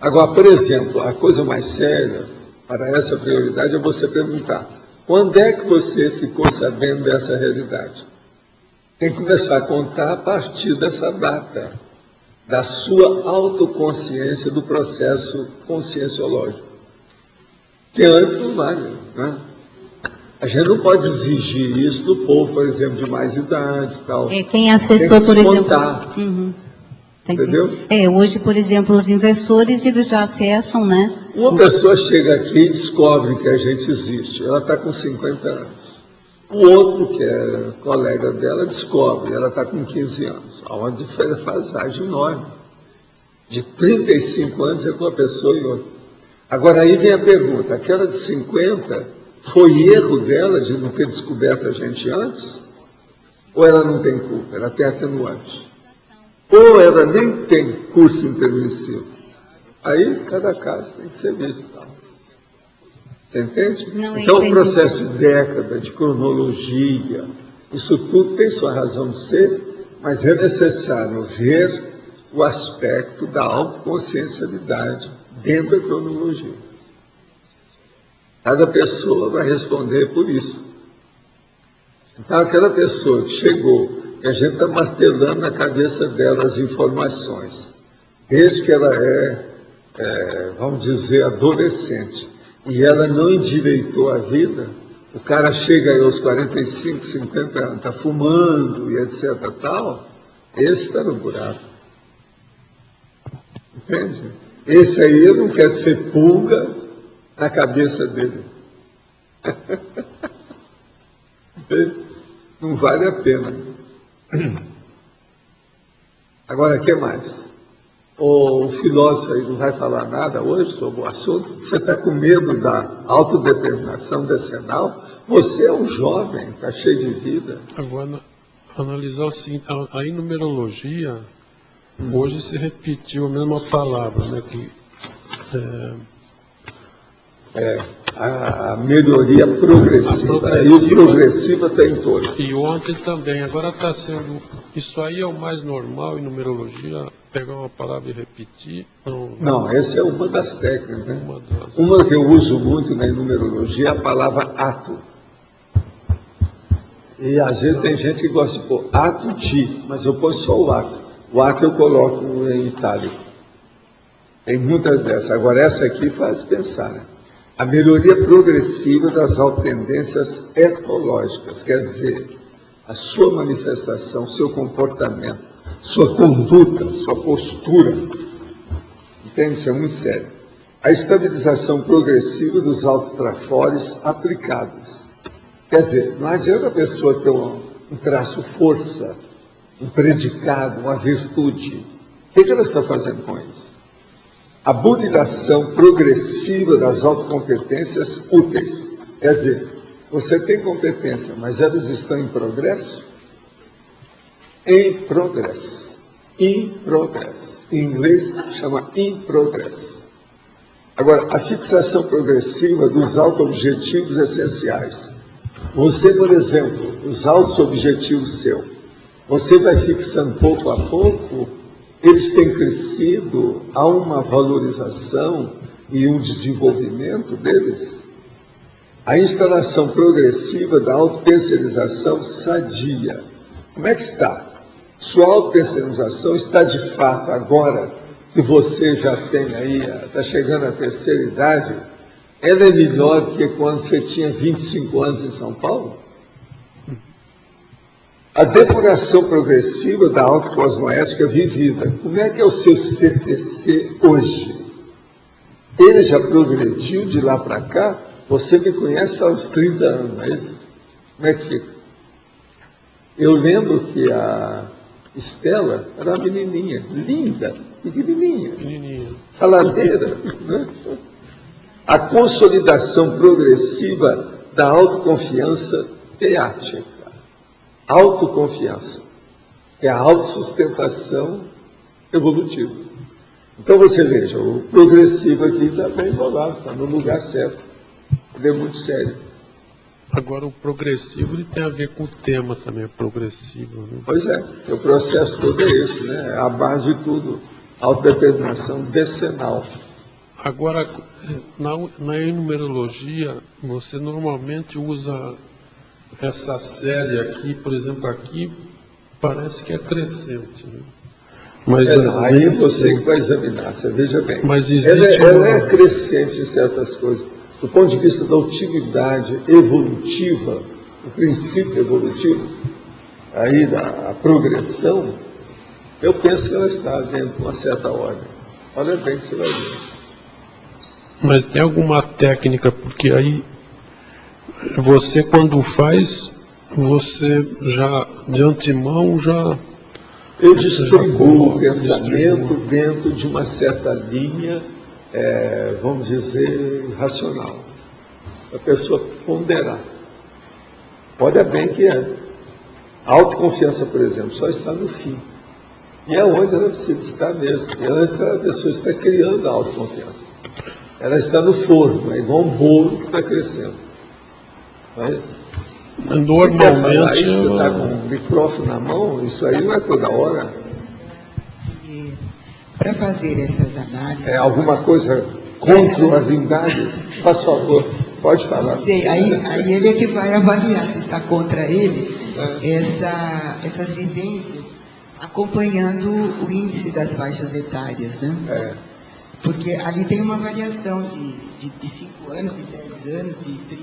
B: Agora, por exemplo, a coisa mais séria para essa prioridade é você perguntar: quando é que você ficou sabendo dessa realidade? Tem que começar a contar a partir dessa data, da sua autoconsciência do processo conscienciológico. Que antes não vale, né? A gente não pode exigir isso do povo, por exemplo, de mais idade e tal.
F: Quem acessou, por exemplo.
B: Uhum. Entendeu?
F: Hoje, por exemplo, os inversores, eles já acessam, né?
B: Uma pessoa chega aqui e descobre que a gente existe. Ela está com 50 anos. O outro, que é colega dela, descobre. Ela está com 15 anos. Há uma defasagem enorme. De 35 anos entre uma pessoa e outra. Agora, aí vem a pergunta. Aquela de 50... foi erro dela de não ter descoberto a gente antes? Ou ela não tem culpa, ela tem atenuante? Ou ela nem tem curso intermissivo? Aí, cada caso tem que ser visto. Você entende? Então, o processo de década, de cronologia, isso tudo tem sua razão de ser, mas é necessário ver o aspecto da autoconsciencialidade dentro da cronologia. Cada pessoa vai responder por isso. Então, aquela pessoa que chegou, que a gente está martelando na cabeça dela as informações, desde que ela vamos dizer, adolescente, e ela não endireitou a vida, o cara chega aí aos 45, 50 anos, está fumando e etc. tal, esse está no buraco. Entende? Esse aí não quer ser pulga na cabeça dele. Não vale a pena. Agora, o que mais? O filósofo aí não vai falar nada hoje sobre o assunto? Você está com medo da autodeterminação decenal? Você é um jovem, está cheio de vida.
G: Agora, analisar o seguinte, a numerologia, hoje se repetiu a mesma palavra, né?
B: A melhoria progressiva. E o progressiva está em torno.
G: E ontem também. Agora está sendo... Isso aí é o mais normal em numerologia? Pegar uma palavra e repetir?
B: Não, essa é uma das técnicas. Né? Uma que eu uso muito na numerologia é a palavra ato. E às vezes tem gente que gosta de pôr ato de, mas eu ponho só o ato. O ato eu coloco em itálico. Tem muitas dessas. Agora essa aqui faz pensar, né? A melhoria progressiva das autotendências etológicas, quer dizer, a sua manifestação, seu comportamento, sua conduta, sua postura. Entende? Isso é muito sério. A estabilização progressiva dos autotrafores aplicados. Quer dizer, não adianta a pessoa ter um traço força, um predicado, uma virtude. O que ela está fazendo com isso? A burilação progressiva das autocompetências úteis. Quer dizer, você tem competência, mas elas estão em progresso? Em progresso. In progress. Em inglês chama in progress. Agora, a fixação progressiva dos auto-objetivos essenciais. Você, por exemplo, os auto-objetivos seus, você vai fixando pouco a pouco. Eles têm crescido, há uma valorização e um desenvolvimento deles. A instalação progressiva da autopensionização sadia. Como é que está? Sua autopensionização está de fato agora que você já tem aí, está chegando à terceira idade, ela é melhor do que quando você tinha 25 anos em São Paulo? A depuração progressiva da autocosmoética vivida. Como é que é o seu CTC hoje? Ele já progrediu de lá para cá? Você me conhece há uns 30 anos, não é isso? Como é que fica? Eu lembro que a Estela era uma menininha, linda, pequenininha, faladeira. Né? A consolidação progressiva da autoconfiança teática. Autoconfiança. É a autossustentação evolutiva. Então você veja, o progressivo aqui está bem bolado, está no lugar certo. Ele é muito sério.
G: Agora o progressivo ele tem a ver com o tema também, progressivo. Né?
B: Pois é, o processo todo é esse, né? A base de tudo, autodeterminação decenal.
G: Agora, na numerologia, você normalmente usa essa série aqui, por exemplo, aqui parece que é crescente. Né? Mas
B: aí você que vai examinar, você veja bem.
G: Mas existe
B: ela é crescente em certas coisas. do ponto de vista da utilidade evolutiva, o princípio evolutivo, aí da progressão, eu penso que ela está dentro de uma certa ordem. Olha bem que você vai ver.
G: Mas tem alguma técnica, porque aí você quando faz, você já de antemão já...
B: Eu distribuo o pensamento dentro de uma certa linha, vamos dizer, racional. A pessoa ponderar. Olha bem que a autoconfiança, por exemplo, só está no fim. E é onde ela precisa estar mesmo. E antes a pessoa está criando a autoconfiança. Ela está no forno, é igual um bolo que está crescendo. Mas,
G: normalmente...
B: Você está com o microfone na mão, isso aí não é toda hora.
H: Para fazer essas análises...
B: É alguma coisa contra a Trindade? Por favor, pode falar.
H: Não sei, aí ele é que vai avaliar se está contra ele essas vivências, acompanhando o índice das faixas etárias, né? Porque ali tem uma variação de 5 anos, de 10 anos, de 30,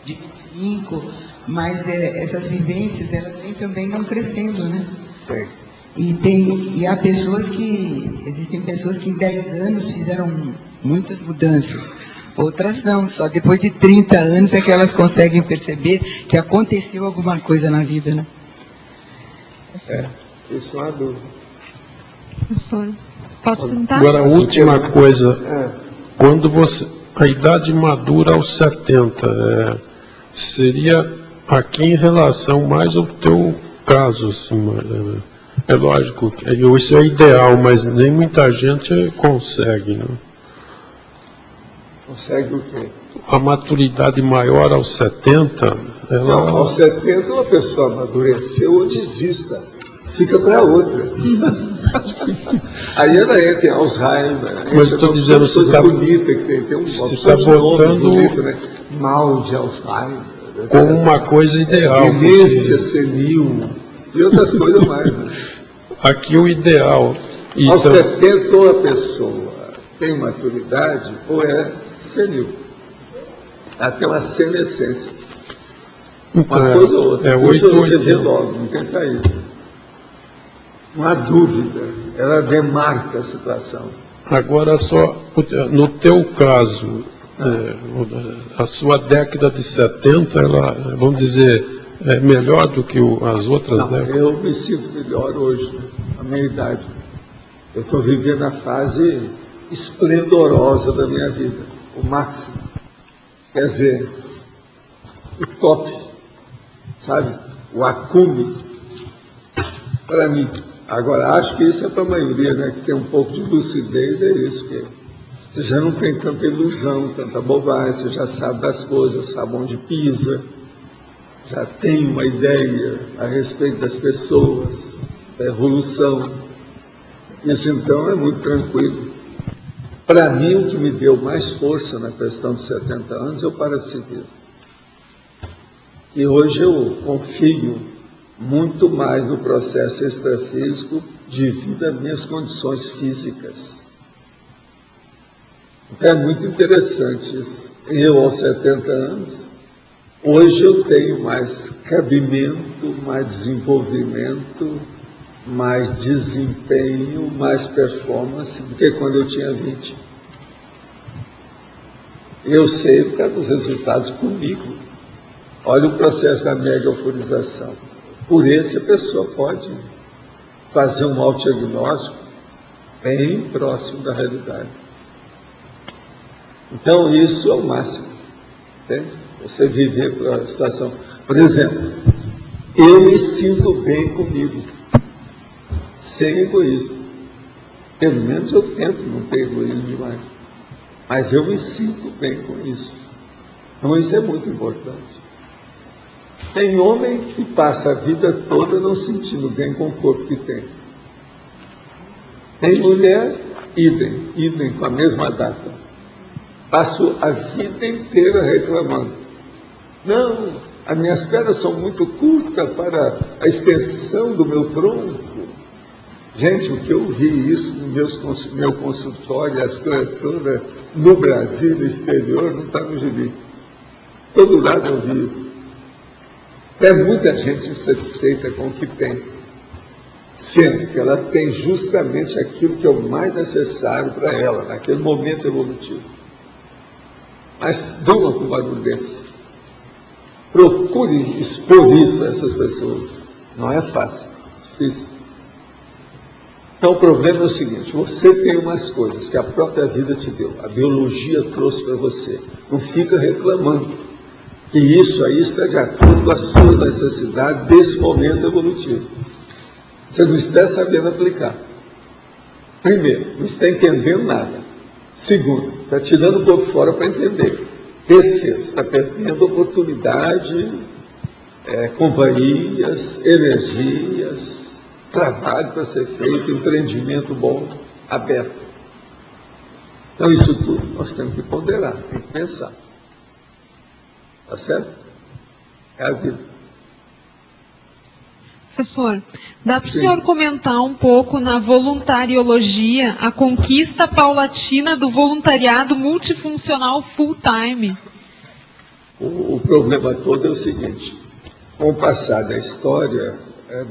H: de 25, mas essas vivências, elas vêm também não crescendo, né?
B: Sim.
H: E há pessoas existem pessoas que em 10 anos fizeram muitas mudanças, outras não, só depois de 30 anos é que elas conseguem perceber que aconteceu alguma coisa na vida, né?
B: Isso é uma dúvida.
I: Professor, posso perguntar?
G: Agora, a última coisa, quando você... A idade madura aos 70, seria aqui em relação mais ao teu caso, assim, é lógico, isso é ideal, mas nem muita gente consegue, né?
B: Consegue o quê?
G: A maturidade maior aos 70, ela...
B: Não, aos 70 uma pessoa amadureceu ou desista. Fica para outra. Aí ela entra em Alzheimer.
G: Mas estou dizendo,
B: você está bonita que tem um
G: está botando
B: bonito, né? Mal de Alzheimer,
G: como uma coisa ideal.
B: Demência senil e outras coisas mais. Né?
G: Aqui o ideal.
B: Aos 70 ou a pessoa tem maturidade ou é senil. Ela tem uma senescência. Uma coisa ou outra. Isso você vê logo, não tem saída. Não há dúvida, ela demarca a situação.
G: Agora só, no teu caso, a sua década de 70, ela, vamos dizer, é melhor do que as outras décadas?
B: Eu me sinto melhor hoje, a minha idade. Eu estou vivendo a fase esplendorosa da minha vida, o máximo. Quer dizer, o top, sabe? O acume, para mim. Agora, acho que isso é para a maioria, né, que tem um pouco de lucidez, é isso, que você já não tem tanta ilusão, tanta bobagem, você já sabe das coisas, sabe onde pisa, já tem uma ideia a respeito das pessoas, da evolução. Isso, então, é muito tranquilo. Para mim, o que me deu mais força na questão dos 70 anos é o parapsiquismo. E hoje eu confio muito mais no processo extrafísico devido às minhas condições físicas. Então é muito interessante isso. Eu, aos 70 anos, hoje eu tenho mais cabimento, mais desenvolvimento, mais desempenho, mais performance do que quando eu tinha 20. Eu sei por causa dos resultados comigo. Olha o processo da mega euforização. Por esse a pessoa pode fazer um autodiagnóstico bem próximo da realidade. Então isso é o máximo, entende? Você viver a situação. Por exemplo, eu me sinto bem comigo, sem egoísmo. Pelo menos eu tento não ter egoísmo demais. Mas eu me sinto bem com isso. Então isso é muito importante. Tem homem que passa a vida toda não sentindo bem com o corpo que tem. Tem mulher, idem com a mesma data. Passo a vida inteira reclamando. Não, as minhas pernas são muito curtas para a extensão do meu tronco. Gente, o que eu vi isso no meu consultório, as coisas todas, no Brasil, no exterior, não está no gibi. Todo lado eu vi isso. Tem muita gente insatisfeita com o que tem, sendo que ela tem justamente aquilo que é o mais necessário para ela, naquele momento evolutivo. Mas durma com um barulho desse. Procure expor isso a essas pessoas. Não é fácil, difícil. Então o problema é o seguinte: você tem umas coisas que a própria vida te deu, a biologia trouxe para você. Não fica reclamando que isso aí está de acordo com as suas necessidades desse momento evolutivo. Você não está sabendo aplicar. Primeiro, não está entendendo nada. Segundo, está tirando o corpo fora para entender. Terceiro, está perdendo oportunidade, companhias, energias, trabalho para ser feito, empreendimento bom, aberto. Então, isso tudo nós temos que ponderar, tem que pensar. Tá certo? É a vida.
I: Professor, dá para o senhor comentar um pouco na voluntariologia a conquista paulatina do voluntariado multifuncional full-time?
B: O problema todo é o seguinte: com o passar da história,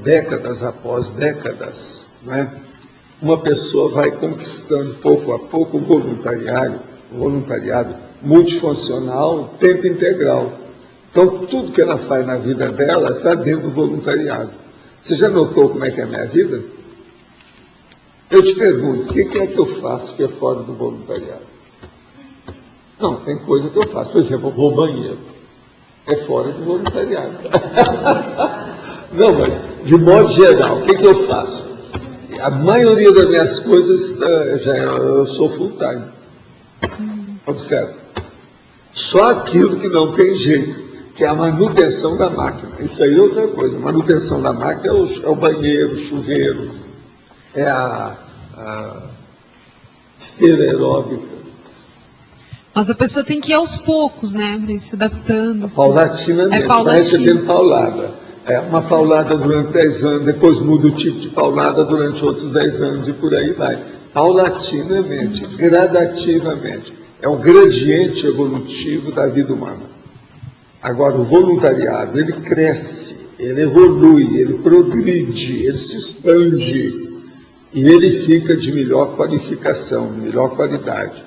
B: décadas após décadas, né, uma pessoa vai conquistando pouco a pouco o voluntariado multifuncional, tempo integral. Então, tudo que ela faz na vida dela está dentro do voluntariado. Você já notou como é que é a minha vida? Eu te pergunto, o que é que eu faço que é fora do voluntariado? Não, tem coisa que eu faço. Por exemplo, eu vou ao banheiro. É fora do voluntariado. Não, mas, de modo geral, o que eu faço? A maioria das minhas coisas, eu sou full time. Observe. Só aquilo que não tem jeito, que é a manutenção da máquina. Isso aí é outra coisa. A manutenção da máquina é o banheiro, o chuveiro, é a esteira aeróbica.
I: Mas a pessoa tem que ir aos poucos, né, para ir se adaptando.
B: Paulatinamente, vai recebendo paulada. Uma paulada durante 10 anos, depois muda o tipo de paulada durante outros 10 anos e por aí vai. Paulatinamente, gradativamente. É um gradiente evolutivo da vida humana. Agora, o voluntariado, ele cresce, ele evolui, ele progride, ele se expande e ele fica de melhor qualificação, de melhor qualidade.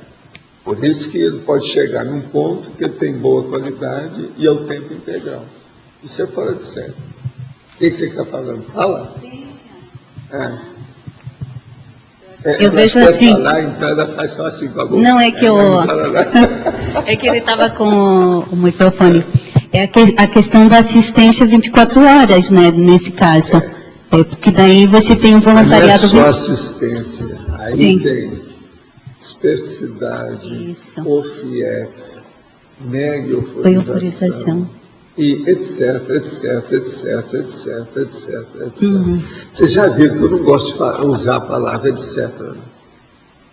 B: Por isso que ele pode chegar num ponto que ele tem boa qualidade e é o tempo integral. Isso é fora de série. O que você está falando? Fala.
F: Eu vejo assim.
B: Falar, então ela faz só assim com a boca.
F: Não, é que é que ele estava com o microfone. É a questão da assistência 24 horas, né, nesse caso. Porque daí você tem um voluntariado.
B: Não é só assistência. Aí sim, tem esperticidade, OFIEX, mega euforização. E etc, etc, etc, etc, etc, etc. Vocês já viram que eu não gosto de usar a palavra etc.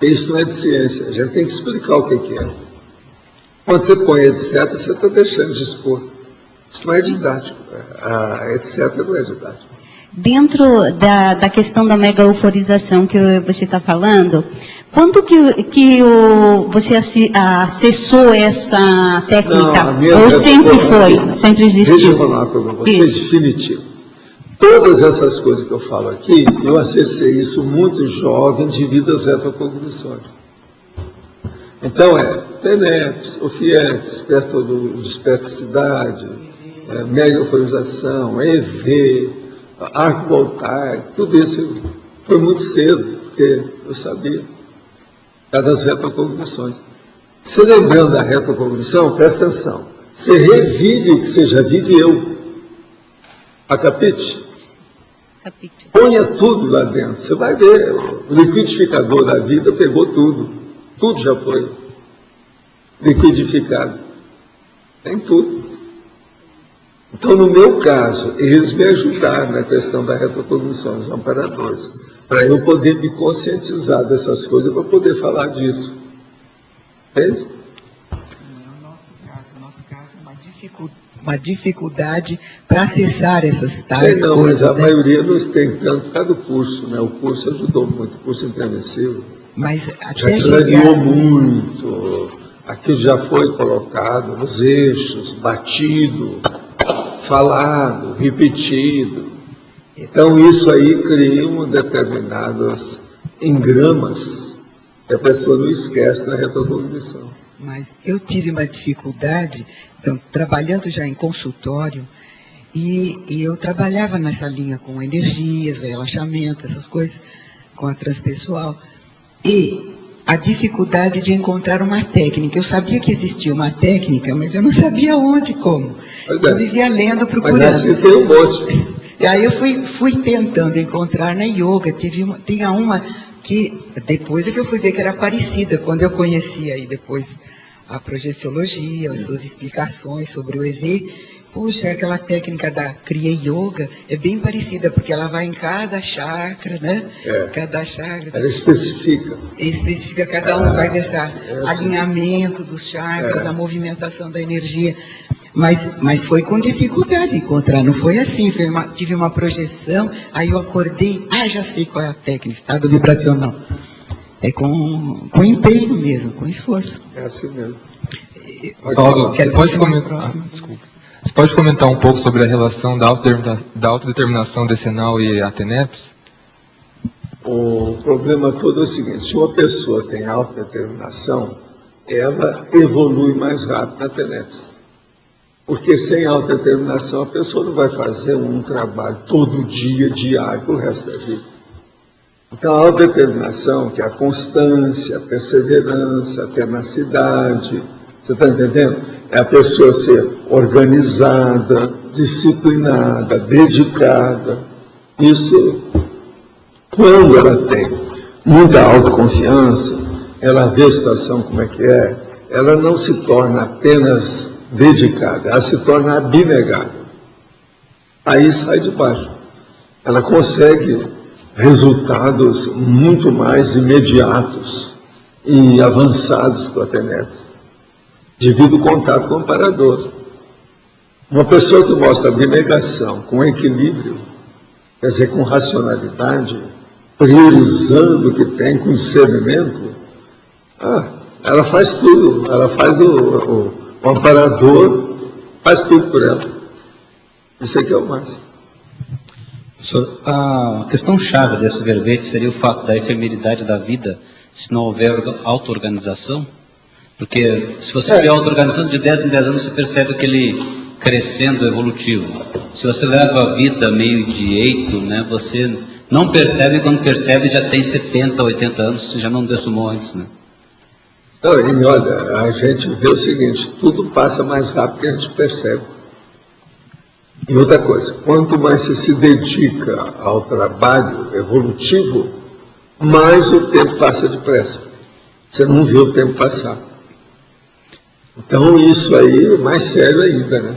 B: Isso não é de ciência, a gente tem que explicar o que é. Quando você põe etc, você está deixando de expor. Isso não é didático, etc não é didático.
F: Dentro da questão da mega euforização que você está falando, quando que você acessou essa técnica? Ou sempre foi? Sempre existiu?
B: Deixa eu falar uma coisa para você, definitivo. Todas essas coisas que eu falo aqui, eu acessei isso muito jovem, devido às retrocognições. Então TENEPS, OFIEX, esperticidade, mega euforização, EV, arco voltaico, tudo isso foi muito cedo, porque eu sabia. Das retrocognições. Se lembrando da retrocognição, presta atenção. Você revive o que você já viveu. Capite? Ponha tudo lá dentro. Você vai ver. O liquidificador da vida pegou tudo. Tudo já foi liquidificado. Tem tudo. Então, no meu caso, eles me ajudaram na questão da retrocognição, os amparadores, para eu poder me conscientizar dessas coisas, para poder falar disso. Entende?
H: No nosso caso é uma uma dificuldade para acessar essas tais
B: não,
H: coisas.
B: Mas a maioria não tem tanto por causa do curso, né? O curso ajudou muito, o curso intermissivo.
H: Mas
B: já
H: até
B: clareou muito, aquilo já foi colocado nos eixos, batido, falado, repetido. Então isso aí cria determinados engramas que a pessoa não esquece na retrocognição.
H: Mas eu tive uma dificuldade, então, trabalhando já em consultório, e eu trabalhava nessa linha com energias, relaxamento, essas coisas, com a transpessoal, e a dificuldade de encontrar uma técnica. Eu sabia que existia uma técnica, mas eu não sabia onde, como. Eu vivia lendo, procurando.
B: Mas assim tem um monte.
H: E aí eu fui tentando encontrar na yoga. Tinha uma que depois é que eu fui ver que era parecida, quando eu conheci aí depois a projeciologia, as suas explicações sobre o EV. Puxa, aquela técnica da Kriya Yoga é bem parecida, porque ela vai em cada chakra, né? Cada chakra.
B: Ela especifica.
H: Especifica, cada um faz esse alinhamento dos chakras, a movimentação da energia. Mas foi com dificuldade encontrar, não foi assim. Tive uma projeção, aí eu acordei, já sei qual é a técnica, estado vibracional. É com empenho mesmo, com esforço.
B: É assim mesmo.
J: Paulo, você pode comentar um pouco sobre a relação da autodeterminação decenal e a TENEPS?
B: O problema todo é o seguinte: se uma pessoa tem autodeterminação, ela evolui mais rápido na TENEPS. Porque sem autodeterminação a pessoa não vai fazer um trabalho todo dia, diário, para o resto da vida. Então a autodeterminação, que é a constância, a perseverança, a tenacidade, você está entendendo? É a pessoa ser organizada, disciplinada, dedicada. Isso, quando ela tem muita autoconfiança, ela vê a situação como é que é, ela não se torna apenas dedicada, ela se torna abnegada. Aí sai de baixo. Ela consegue resultados muito mais imediatos e avançados com a TENEPS, devido ao contato com o amparador. Uma pessoa que mostra abnegação com equilíbrio, quer dizer, com racionalidade, priorizando o que tem, com discernimento, ela faz tudo, ela faz o amparador, faz tudo por ela. Isso aqui é o máximo.
D: Professor, a questão chave desse verbete seria o fato da efemeridade da vida, se não houver auto-organização. Porque se você estiver auto-organizando de 10 em 10 anos, você percebe aquele crescendo evolutivo. Se você leva a vida meio de né, você não percebe, quando percebe já tem 70, 80 anos, você já não dessumou antes, né?
B: Não, e olha, a gente vê o seguinte: tudo passa mais rápido que a gente percebe. E outra coisa, quanto mais você se dedica ao trabalho evolutivo, mais o tempo passa depressa. Você não vê o tempo passar. Então isso aí é mais sério ainda, né?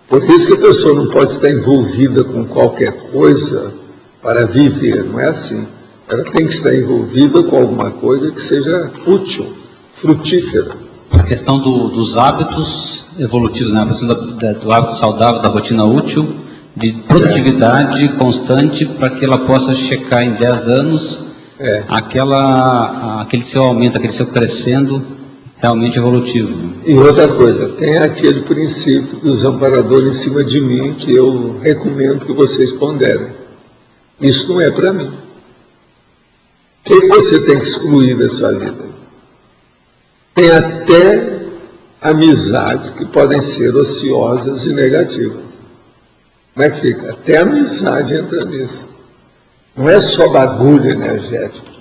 B: Por isso que a pessoa não pode estar envolvida com qualquer coisa para viver, não é assim. Ela tem que estar envolvida com alguma coisa que seja útil, frutífera.
D: A questão dos hábitos evolutivos, né? A questão do hábito saudável, da rotina útil, de produtividade constante, para que ela possa checar em 10 anos aquele seu aumento, aquele seu crescendo realmente evolutivo.
B: E outra coisa, tem aquele princípio dos amparadores em cima de mim que eu recomendo que vocês ponderem. Isso não é para mim. O que você tem que excluir da sua vida? Tem até amizades que podem ser ociosas e negativas. Como é que fica? Até a amizade entra nisso. Não é só bagulho energético.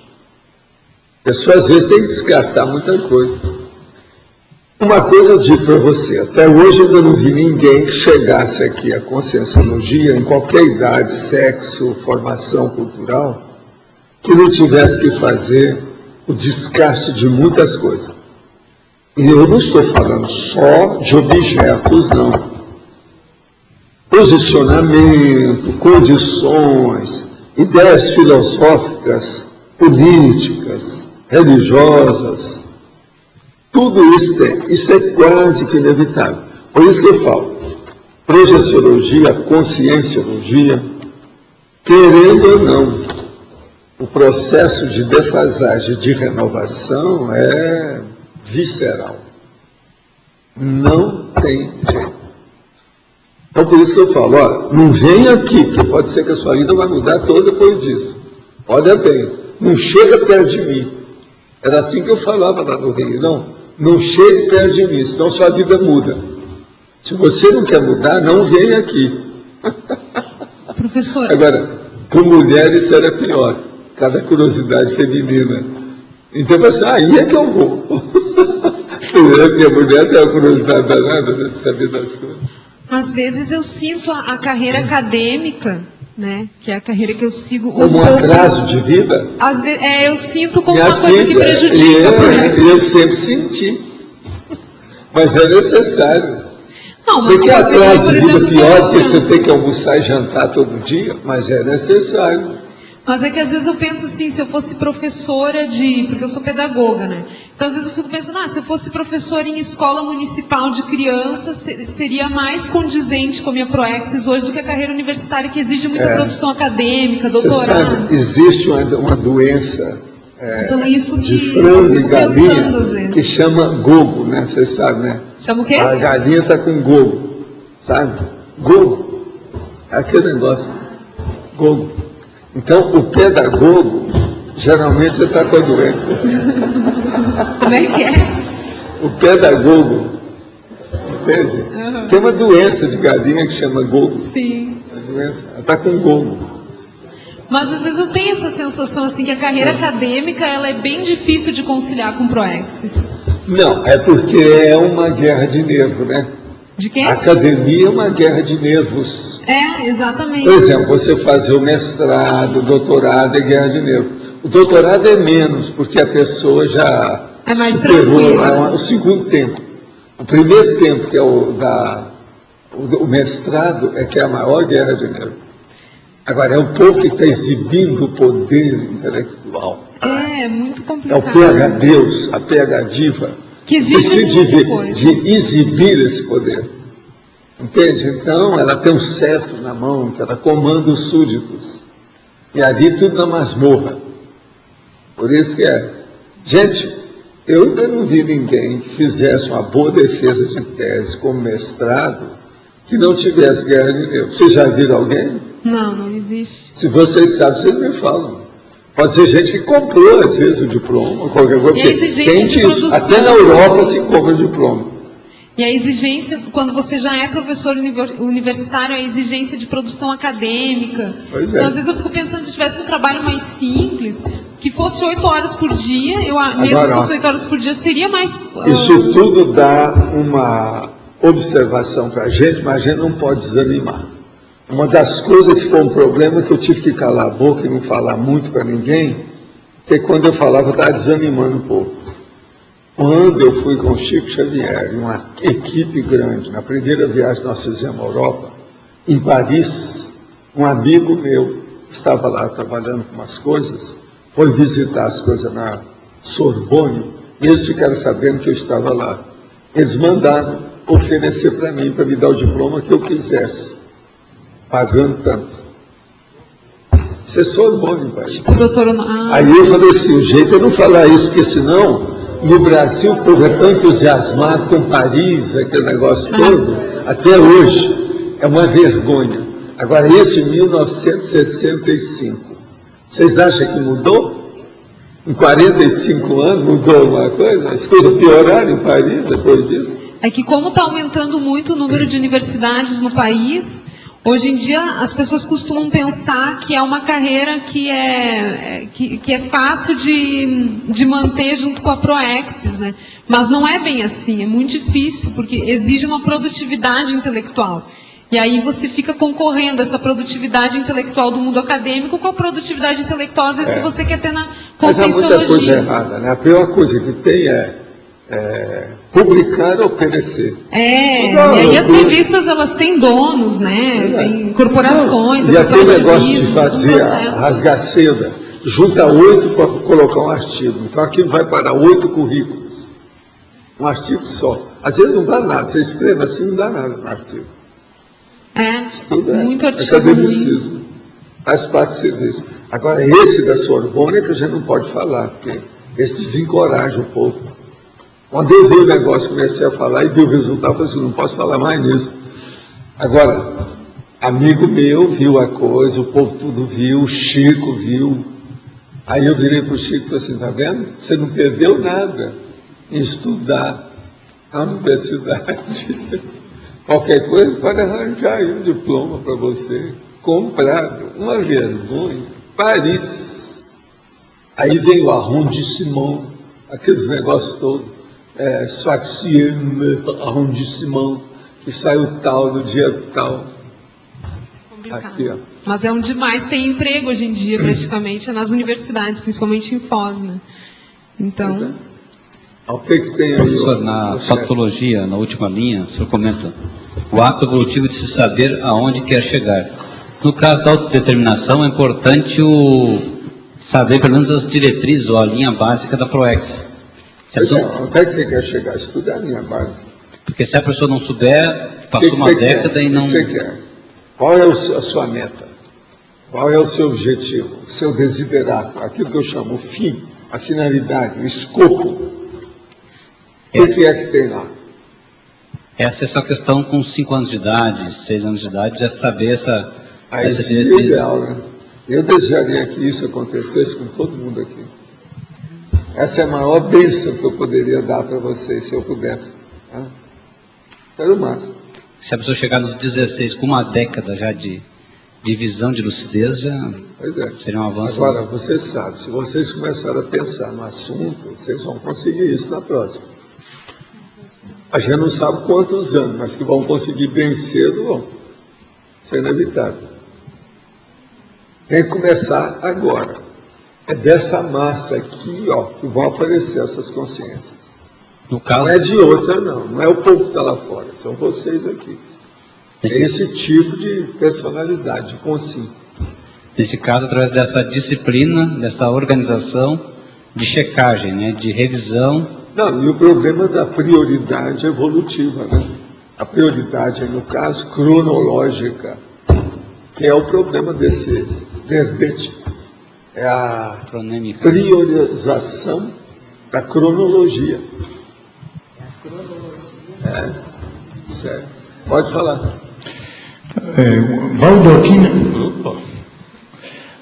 B: A pessoa às vezes tem que descartar muita coisa. Uma coisa eu digo para você, até hoje eu ainda não vi ninguém que chegasse aqui à conscienciologia, em qualquer idade, sexo, formação cultural, que não tivesse que fazer o descarte de muitas coisas. E eu não estou falando só de objetos, não. Posicionamento, condições, ideias filosóficas, políticas, religiosas. Tudo isso tem. Isso é quase que inevitável. Por isso que eu falo, projeciologia, conscienciologia, querendo ou não, o processo de defasagem, de renovação é visceral. Não tem jeito. Então, por isso que eu falo, olha, não vem aqui, porque pode ser que a sua vida vai mudar toda depois disso. Olha bem, não chega perto de mim. Era assim que eu falava lá no Rio, não chegue perto de mim, senão sua vida muda. Se você não quer mudar, não vem aqui.
I: Professor.
B: Agora, com mulheres era pior, cada curiosidade feminina. Então, assim, aí é que eu vou. Porque a mulher tem a curiosidade danada de saber das coisas.
I: Às vezes eu sinto a carreira acadêmica, né, que é a carreira que eu sigo...
B: Como um atraso de vida?
I: Às vezes, eu sinto como
B: Minha
I: uma coisa que prejudica.
B: Eu sempre senti. Mas é necessário.
I: Não,
B: você quer atraso de vida
I: exemplo,
B: pior, porque você tem que almoçar e jantar todo dia, mas é necessário.
I: Mas é que às vezes eu penso assim, se eu fosse professora porque eu sou pedagoga, né? Então às vezes eu fico pensando, se eu fosse professora em escola municipal de crianças, seria mais condizente com a minha Proexis hoje do que a carreira universitária, que exige muita produção acadêmica, doutorado.
B: Você sabe, existe uma doença
I: então, isso
B: de
I: que
B: frango e
I: eu
B: galinha que chama gogo, né? Você sabe, né?
I: Chama o quê?
B: A galinha está com gogo, sabe? Gogo. É aquele negócio. Gogo. Então, o pedagogo, geralmente você está com a doença.
I: Como é que é?
B: O pedagogo, entende? Uhum. Tem uma doença de galinha que chama gogo.
I: Sim.
B: Ela está com gogo.
I: Mas às vezes eu tenho essa sensação assim que a carreira acadêmica ela é bem difícil de conciliar com Proexis.
B: Não, é porque é uma guerra de nervo, né?
I: De quê?
B: A academia é uma guerra de nervos.
I: É, exatamente.
B: Por exemplo, você fazer o mestrado, o doutorado é guerra de nervos. O doutorado é menos, porque a pessoa já superou o segundo tempo. O primeiro tempo, que é o mestrado, é que é a maior guerra de nervos. Agora, é o povo que está exibindo o poder intelectual.
I: É muito complicado.
B: É o PhD, a PhD-diva.
I: Que exige
B: de exibir esse poder. Entende? Então, ela tem um cetro na mão, que ela comanda os súditos. E ali tudo na masmorra. Por isso que Gente, eu ainda não vi ninguém que fizesse uma boa defesa de tese como mestrado que não tivesse guerra de nervos. Vocês já viram alguém?
I: Não existe.
B: Se vocês sabem, vocês me falam. Pode ser gente que comprou, às vezes, o diploma, qualquer coisa.
I: E a exigência
B: tem disso. Até na Europa se compra diploma.
I: E a exigência, quando você já é professor universitário, a exigência de produção acadêmica.
B: Pois é.
I: Então, às vezes eu fico pensando, se tivesse um trabalho mais simples, que fosse 8 horas por dia, mesmo que fosse 8 horas por dia, seria mais...
B: Isso tudo dá uma observação para a gente, mas a gente não pode desanimar. Uma das coisas que foi um problema que eu tive que calar a boca e não falar muito para ninguém, que quando eu falava, eu estava desanimando um pouco. Quando eu fui com o Chico Xavier, uma equipe grande, na primeira viagem que nós fizemos à Europa, em Paris, um amigo meu, que estava lá trabalhando com umas coisas, foi visitar as coisas na Sorbonne, e eles ficaram sabendo que eu estava lá. Eles mandaram oferecer para mim, para me dar o diploma que eu quisesse, pagando tanto. Isso é Sorbonne, pai. Aí eu falei assim, o jeito é não falar isso, porque senão, no Brasil, o povo é tão entusiasmado com Paris, aquele negócio todo, até hoje, é uma vergonha. Agora, isso em 1965. Vocês acham que mudou? Em 45 anos mudou alguma coisa? As coisas pioraram em Paris depois disso?
I: É que como está aumentando muito o número de universidades no país, hoje em dia as pessoas costumam pensar que é uma carreira que é fácil de manter junto com a Proexis, né? Mas não é bem assim, é muito difícil, porque exige uma produtividade intelectual. E aí você fica concorrendo essa produtividade intelectual do mundo acadêmico com a produtividade intelectual, às vezes, que você quer ter na conscienciologia.
B: Mas há muita coisa errada, né? A pior coisa que tem é publicar ou perecer.
I: E aí as revistas, elas têm donos, né? Tem corporações.
B: E aquele negócio de fazer a rasgaceda, junta 8 para colocar um artigo. Então aquilo vai para 8 currículos. Um artigo só. Às vezes não dá nada, você escreve assim, não dá nada no artigo.
I: Tudo muito artigo.
B: Academicismo. Faz parte do serviço. Agora, esse da Sorbonne é que a gente não pode falar, porque esse desencoraja o povo. Quando eu vi o negócio, comecei a falar e vi o resultado, falei assim, não posso falar mais nisso. Agora, amigo meu viu a coisa, o povo tudo viu, o Chico viu. Aí eu virei para o Chico e falei assim, tá vendo? Você não perdeu nada em estudar na universidade. Qualquer coisa pode arranjar aí um diploma para você, comprado, uma vergonha, Paris. Aí veio o arrondissement, aqueles negócios todos, Sfaxième, arrondissement, que saiu tal, no dia tal. Aqui, ó.
I: Mas é onde mais tem emprego hoje em dia, praticamente, é nas universidades, principalmente em Foz, né? Então...
B: O que tem aí?
D: Professor, na patologia, na última linha, o senhor comenta o ato evolutivo de se saber aonde quer chegar. No caso da autodeterminação, é importante saber pelo menos as diretrizes ou a linha básica da PROEX.
B: Onde é que você quer chegar? Estudar a linha básica.
D: Porque se a pessoa não souber, passou uma década e não...
B: O que você quer? Qual é a sua meta? Qual é o seu objetivo? O seu desiderato? Aquilo que eu chamo o fim, a finalidade, o escopo. O que é que tem lá?
D: Essa é só questão com 5 anos de idade, 6 anos de idade, é saber essa
B: seria ideal, né? Eu desejaria que isso acontecesse com todo mundo aqui. Essa é a maior bênção que eu poderia dar para vocês, se eu pudesse. Tá? Era o máximo.
D: Se a pessoa chegar nos 16 com uma década já de visão, de lucidez, já seria um avanço.
B: Agora, vocês sabem, se vocês começarem a pensar no assunto, vocês vão conseguir isso na próxima. A gente não sabe quantos anos, mas que vão conseguir bem cedo, vão. Isso é inevitável. Tem que começar agora. É dessa massa aqui, ó, que vão aparecer essas consciências.
D: No caso...
B: Não é de outra, não. Não é o povo que está lá fora. São vocês aqui. Esse tipo de personalidade, de consciência.
D: Nesse caso, através dessa disciplina, dessa organização de checagem, né, de revisão...
B: Não, e o problema da prioridade evolutiva, né? A prioridade, no caso, cronológica, que é o problema desse verbete. É a priorização da cronologia. Sério. Pode falar.
K: Valdo,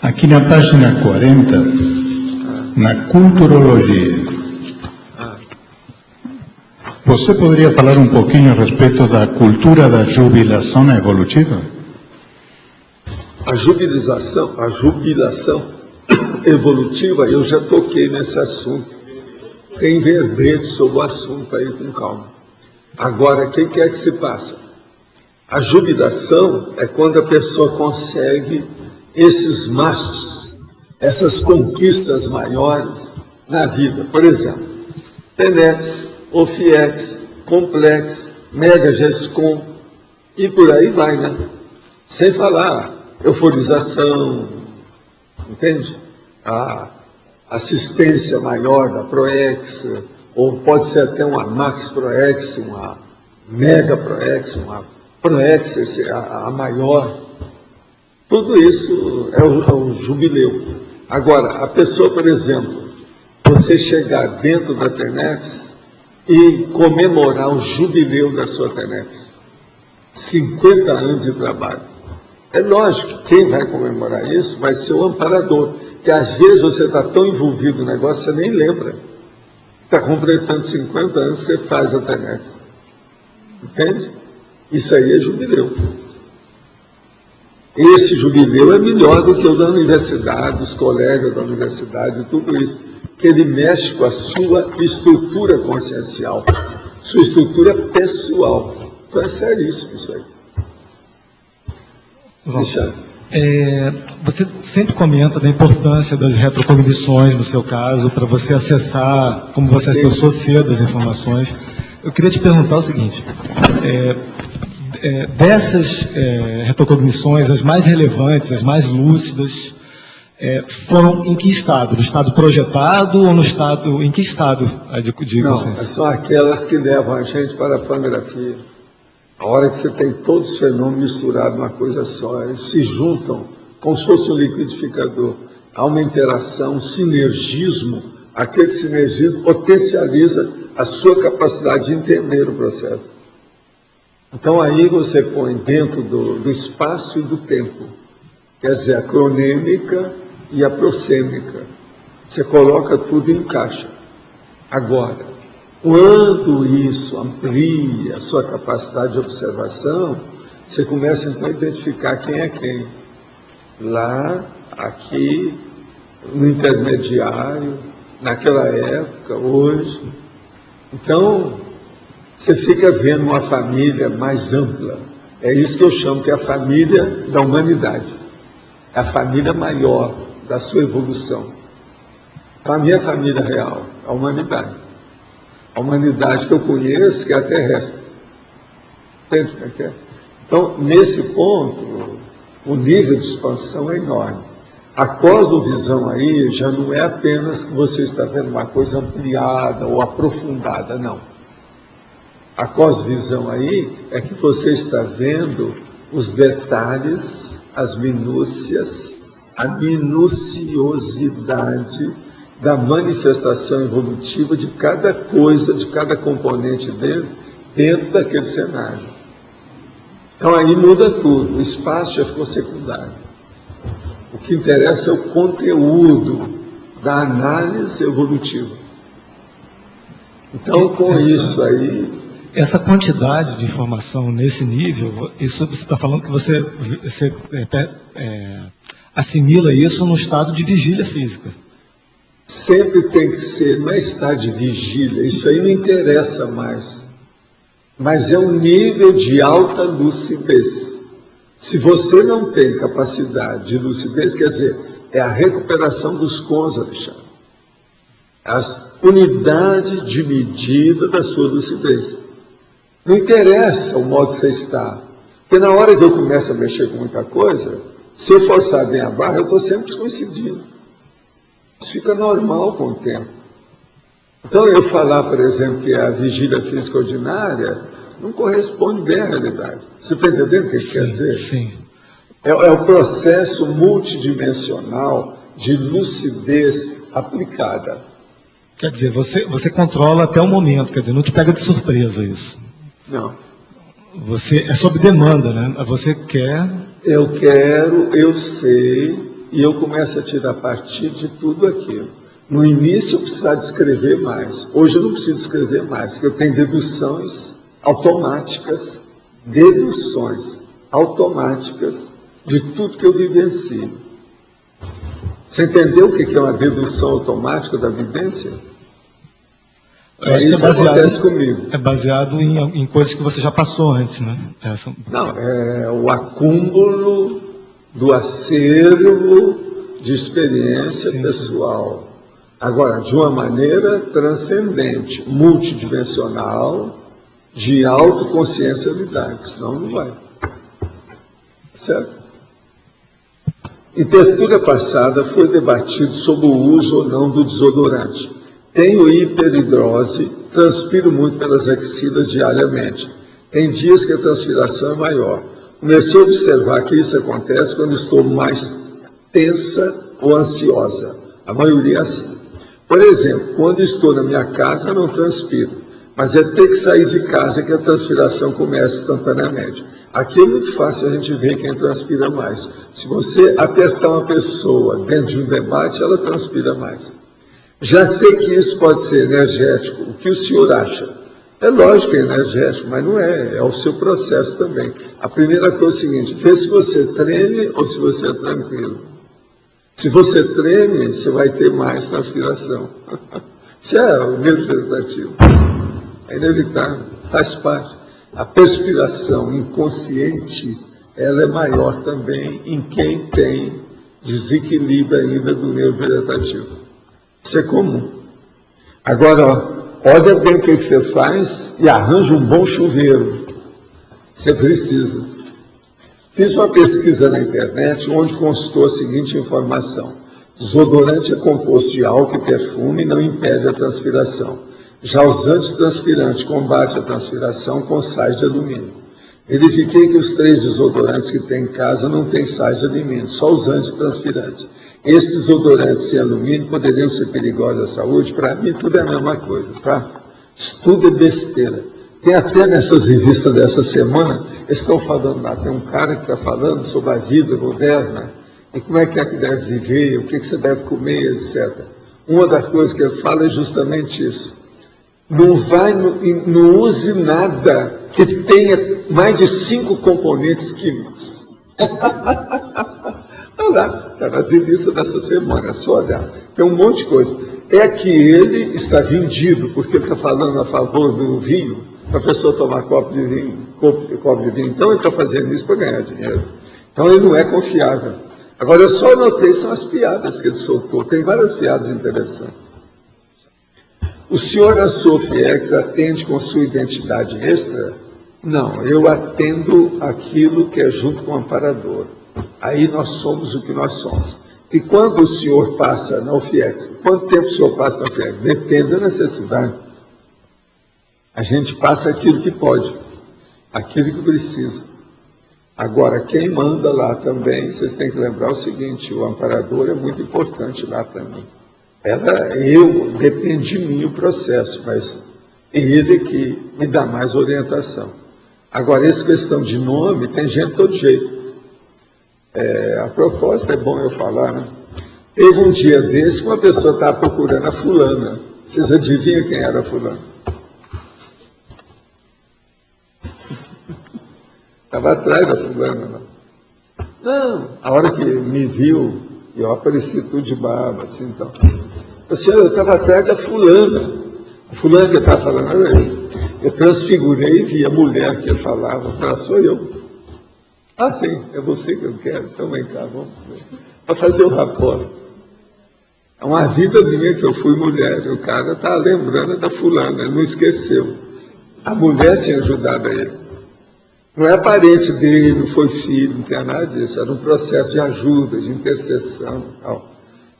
K: aqui na página 40, na culturologia, você poderia falar um pouquinho a respeito da cultura da jubilação evolutiva?
B: A jubilação evolutiva, eu já toquei nesse assunto. Tem verbete sobre o assunto aí, com calma. Agora, o que é que se passa? A jubilação é quando a pessoa consegue esses mastes, essas conquistas maiores na vida. Por exemplo, TENEPS, OFIEX, Complex, Mega GESCOM, e por aí vai, né? Sem falar euforização, entende? A assistência maior da PROEX, ou pode ser até uma Max PROEX, uma Mega PROEX, uma PROEX, a maior. Tudo isso é o jubileu. Agora, a pessoa, por exemplo, você chegar dentro da TENEPS e comemorar o jubileu da sua TENEPS, 50 anos de trabalho. É lógico, quem vai comemorar isso vai ser o amparador, que às vezes você está tão envolvido no negócio, você nem lembra. Está completando 50 anos que você faz a TENEPS. Entende? Isso aí é jubileu. Esse jubileu é melhor do que o da universidade, os colegas da universidade, tudo isso. Que ele mexe com a sua estrutura consciencial, sua estrutura pessoal. Então é seríssimo isso aí.
L: Você sempre comenta da importância das retrocognições, no seu caso, para você acessar, como você acessou cedo as informações. Eu queria te perguntar o seguinte, dessas retrocognições, as mais relevantes, as mais lúcidas, foram em que estado? No estado projetado ou no estado... Em que estado de
B: Não,
L: consciência?
B: são aquelas que levam a gente para a pangrafia. A hora que você tem todos os fenômenos misturados numa coisa só, eles se juntam como se fosse um liquidificador. Há uma interação, um sinergismo. Aquele sinergismo potencializa a sua capacidade de entender o processo. Então aí você põe dentro do espaço e do tempo. Quer dizer, a cronêmica e a prosêmica. Você coloca tudo em caixa. Agora, quando isso amplia a sua capacidade de observação, você começa então a identificar quem é quem. Lá, aqui, no intermediário, naquela época, hoje. Então, você fica vendo uma família mais ampla. É isso que eu chamo que é a família da humanidade. É a família maior da sua evolução. Para mim, a família real, a humanidade. A humanidade que eu conheço, que é a terrestre. Entende como é que é? Então, nesse ponto, o nível de expansão é enorme. A cosmovisão aí já não é apenas que você está vendo uma coisa ampliada ou aprofundada, não. A cosmovisão aí é que você está vendo os detalhes, as minúcias, a minuciosidade da manifestação evolutiva de cada coisa, de cada componente dentro daquele cenário. Então aí muda tudo, o espaço já ficou secundário. O que interessa é o conteúdo da análise evolutiva. Então, com isso aí...
L: Essa quantidade de informação nesse nível, isso você está falando que você assimila isso no estado de vigília física.
B: Sempre tem que ser, não é estar de vigília, isso aí não interessa mais. Mas é um nível de alta lucidez. Se você não tem capacidade de lucidez, quer dizer, é a recuperação dos cons, Alexandre. As unidades de medida da sua lucidez. Não interessa o modo que você está. Porque na hora que eu começo a mexer com muita coisa, se eu forçar bem a barra, eu estou sempre descoincidindo. Isso fica normal com o tempo. Então, eu falar, por exemplo, que a vigília física ordinária não corresponde bem à realidade. Você está entendendo o que isso quer dizer?
L: Sim.
B: É o processo multidimensional de lucidez aplicada.
L: Quer dizer, você controla até o momento, quer dizer, não te pega de surpresa isso.
B: Não.
L: É sob demanda, né? Você quer...
B: Eu quero, eu sei, e eu começo a tirar partido de tudo aquilo. No início eu precisava descrever mais. Hoje eu não preciso descrever mais, porque eu tenho deduções automáticas, de tudo que eu vivencio. Você entendeu o que é uma dedução automática da vivência? Isso acontece comigo.
L: É baseado em coisas que você já passou antes, né?
B: Não, é o acúmulo do acervo de experiência pessoal. Agora, de uma maneira transcendente, multidimensional, de autoconsciencialidade, senão não vai. Certo? Em tertúlia passada foi debatido sobre o uso ou não do desodorante. Tenho hiperidrose, transpiro muito pelas axilas diariamente. Tem dias que a transpiração é maior. Comecei a observar que isso acontece quando estou mais tensa ou ansiosa. A maioria é assim. Por exemplo, quando estou na minha casa, não transpiro. Mas é ter que sair de casa que a transpiração começa instantaneamente. Aqui é muito fácil a gente ver quem transpira mais. Se você apertar uma pessoa dentro de um debate, ela transpira mais. Já sei que isso pode ser energético. O que o senhor acha? É lógico que é energético, mas não é. É o seu processo também. A primeira coisa é o seguinte, vê se você treme ou se você é tranquilo. Se você treme, você vai ter mais transpiração. Isso é o nível vegetativo. É inevitável, faz parte. A perspiração inconsciente, ela é maior também em quem tem desequilíbrio ainda do nível vegetativo. Isso é comum. Agora, olha bem o que você faz e arranja um bom chuveiro. Você precisa. Fiz uma pesquisa na internet onde constou a seguinte informação. Desodorante é composto de álcool e perfume e não impede a transpiração. Já os antitranspirantes combatem a transpiração com sais de alumínio. Verifiquei que os 3 desodorantes que tem em casa não têm sais de alumínio, só os antitranspirantes. Esses desodorantes sem alumínio poderiam ser perigosos à saúde? Para mim, tudo é a mesma coisa, tá? Isso tudo é besteira. Tem até nessas revistas dessa semana, eles estão falando lá, tem um cara que está falando sobre a vida moderna, e como é que deve viver, o que você deve comer, etc. Uma das coisas que ele fala é justamente isso. Não use nada que tenha mais de 5 componentes químicos. Olha lá, está nas revistas dessa semana, é só olhar. Tem um monte de coisa. É que ele está vendido, porque ele está falando a favor do vinho, para a pessoa tomar copo de vinho. Então ele está fazendo isso para ganhar dinheiro. Então ele não é confiável. Agora eu só notei, são as piadas que ele soltou. Tem várias piadas interessantes. O senhor da Sofiex atende com sua identidade extra? Não, eu atendo aquilo que é junto com o amparador. Aí nós somos o que nós somos. E quando o senhor passa na UFIEX, quanto tempo o senhor passa na UFIEX? Depende da necessidade. A gente passa aquilo que pode, aquilo que precisa. Agora, quem manda lá também, vocês têm que lembrar o seguinte, o amparador é muito importante lá para mim. Depende de mim o processo, mas é ele que me dá mais orientação. Agora, essa questão de nome, tem gente de todo jeito. A propósito, é bom eu falar, né? Teve um dia desse que uma pessoa estava procurando a fulana. Vocês adivinham quem era a fulana? Estava atrás da fulana. Não, a hora que me viu, eu apareci tudo de barba, assim, então. Eu estava atrás da fulana. A fulana que eu estava falando era eu. Eu transfigurei e vi a mulher que ele falava. Eu sou eu. Ah, sim, é você que eu quero. Então vem cá, vamos para fazer o rapport. É uma vida minha que eu fui mulher. E o cara está lembrando da fulana, ele não esqueceu. A mulher tinha ajudado ele. Não é parente dele, não foi filho, não tem nada disso. Era um processo de ajuda, de intercessão e tal.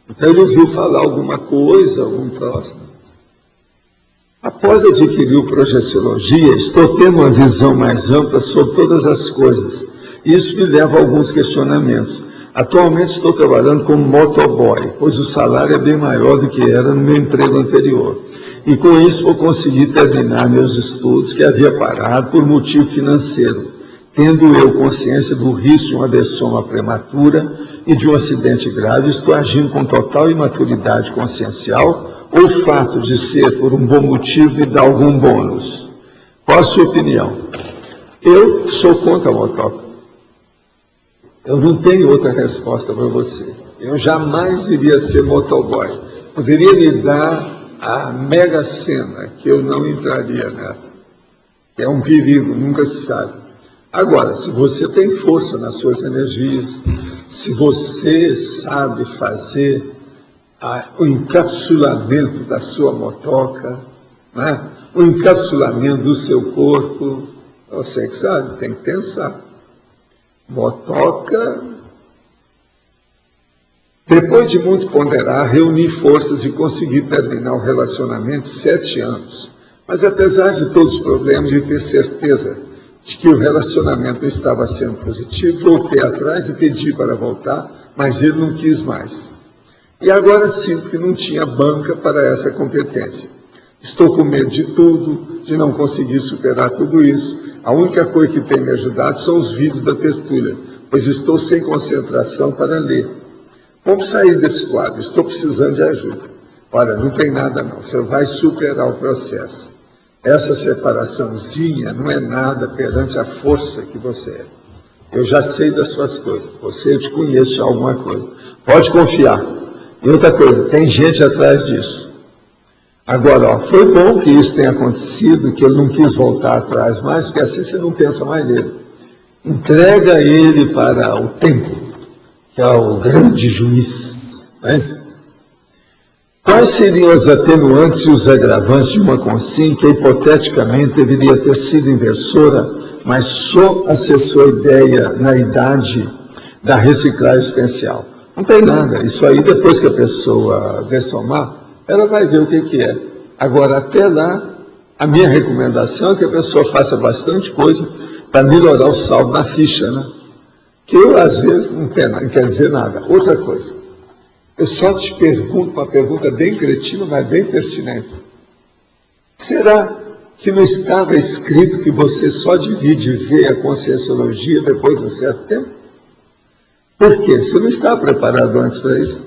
B: Então ele ouviu falar alguma coisa, algum troço. Após adquirir o projeciologia, estou tendo uma visão mais ampla sobre todas as coisas. Isso me leva a alguns questionamentos. Atualmente estou trabalhando como motoboy, pois o salário é bem maior do que era no meu emprego anterior. E com isso vou conseguir terminar meus estudos que havia parado por motivo financeiro, tendo eu consciência do risco de uma dessoma prematura e de um acidente grave, estou agindo com total imaturidade consciencial ou o fato de ser por um bom motivo me dá algum bônus? Qual a sua opinião? Eu sou contra a motoca. Eu não tenho outra resposta para você. Eu jamais iria ser motoboy. Poderia me dar a mega cena, que eu não entraria nessa. É um perigo, nunca se sabe. Agora, se você tem força nas suas energias, se você sabe fazer o encapsulamento da sua motoca, né? O encapsulamento do seu corpo, você que sabe, tem que pensar. Motoca. Depois de muito ponderar, reuni forças e consegui terminar o relacionamento de 7 anos. Mas apesar de todos os problemas, de ter certeza de que o relacionamento não estava sendo positivo, voltei atrás e pedi para voltar, mas ele não quis mais. E agora sinto que não tinha banca para essa competência. Estou com medo de tudo, de não conseguir superar tudo isso. A única coisa que tem me ajudado são os vídeos da tertúlia, pois estou sem concentração para ler. Como sair desse quadro? Estou precisando de ajuda. Olha, não tem nada não, você vai superar o processo. Essa separaçãozinha não é nada perante a força que você é. Eu já sei das suas coisas, eu te conheço de alguma coisa. Pode confiar. E outra coisa, tem gente atrás disso. Agora, foi bom que isso tenha acontecido, que ele não quis voltar atrás mais, porque assim você não pensa mais nele. Entrega ele para o tempo, que é o grande juiz. Né? Quais seriam as atenuantes e os agravantes de uma consciência que hipoteticamente deveria ter sido inversora, mas só acessou a ideia na idade da reciclagem existencial? Não tem nada. Isso aí, depois que a pessoa dessomar, ela vai ver o que é. Agora, até lá, a minha recomendação é que a pessoa faça bastante coisa para melhorar o saldo na ficha, né? Que eu, às vezes, não quer dizer nada. Outra coisa, eu só te pergunto uma pergunta bem cretina, mas bem pertinente. Será que não estava escrito que você só divide e vê a conscienciologia depois de um certo tempo? Por quê? Você não estava preparado antes para isso.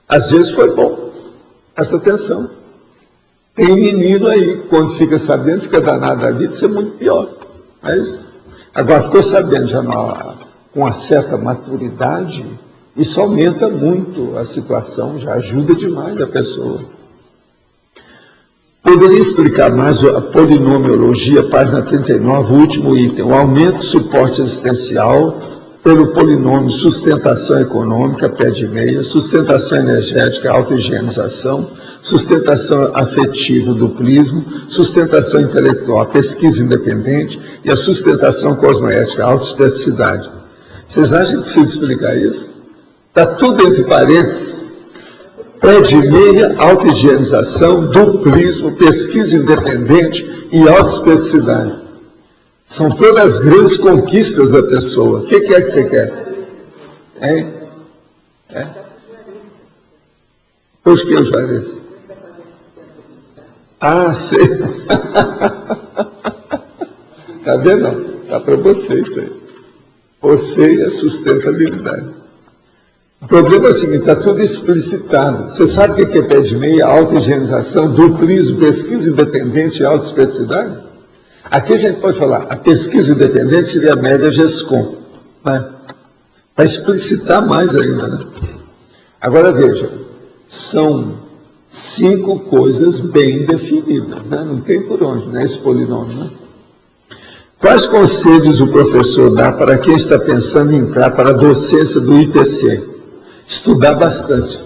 B: Às vezes foi bom. Presta atenção. Tem menino aí, quando fica sabendo, fica danado da vida, isso é muito pior. Mas, agora, ficou sabendo já com uma certa maturidade, isso aumenta muito a situação, já ajuda demais a pessoa. Poderia explicar mais a polinomiologia, página 39, o último item, o aumento do suporte existencial pelo polinômio sustentação econômica, pé de meia, sustentação energética, autohigienização, sustentação afetiva, duplismo, sustentação intelectual, pesquisa independente e a sustentação cosmoética, autoesperticidade. Vocês acham que precisa explicar isso? Está tudo entre parênteses. Pé de meia, autohigienização, duplismo, pesquisa independente e autoesperticidade. São todas as grandes conquistas da pessoa. O que é que você quer? Hein? Pois que eu Juarez? Ah, sei. Está vendo? Está para você isso aí. Você e a sustentabilidade. O problema é o seguinte, está tudo explicitado. Você sabe o que é pé de meia, autohigienização, duplismo, pesquisa independente e autoesperticidade? Aqui a gente pode falar, a pesquisa independente seria a média GESCOM, né? Para explicitar mais ainda, né? Agora veja, são 5 coisas bem definidas, né? Não tem por onde, né? Esse polinômio, né? Quais conselhos o professor dá para quem está pensando em entrar para a docência do IPC? Estudar bastante.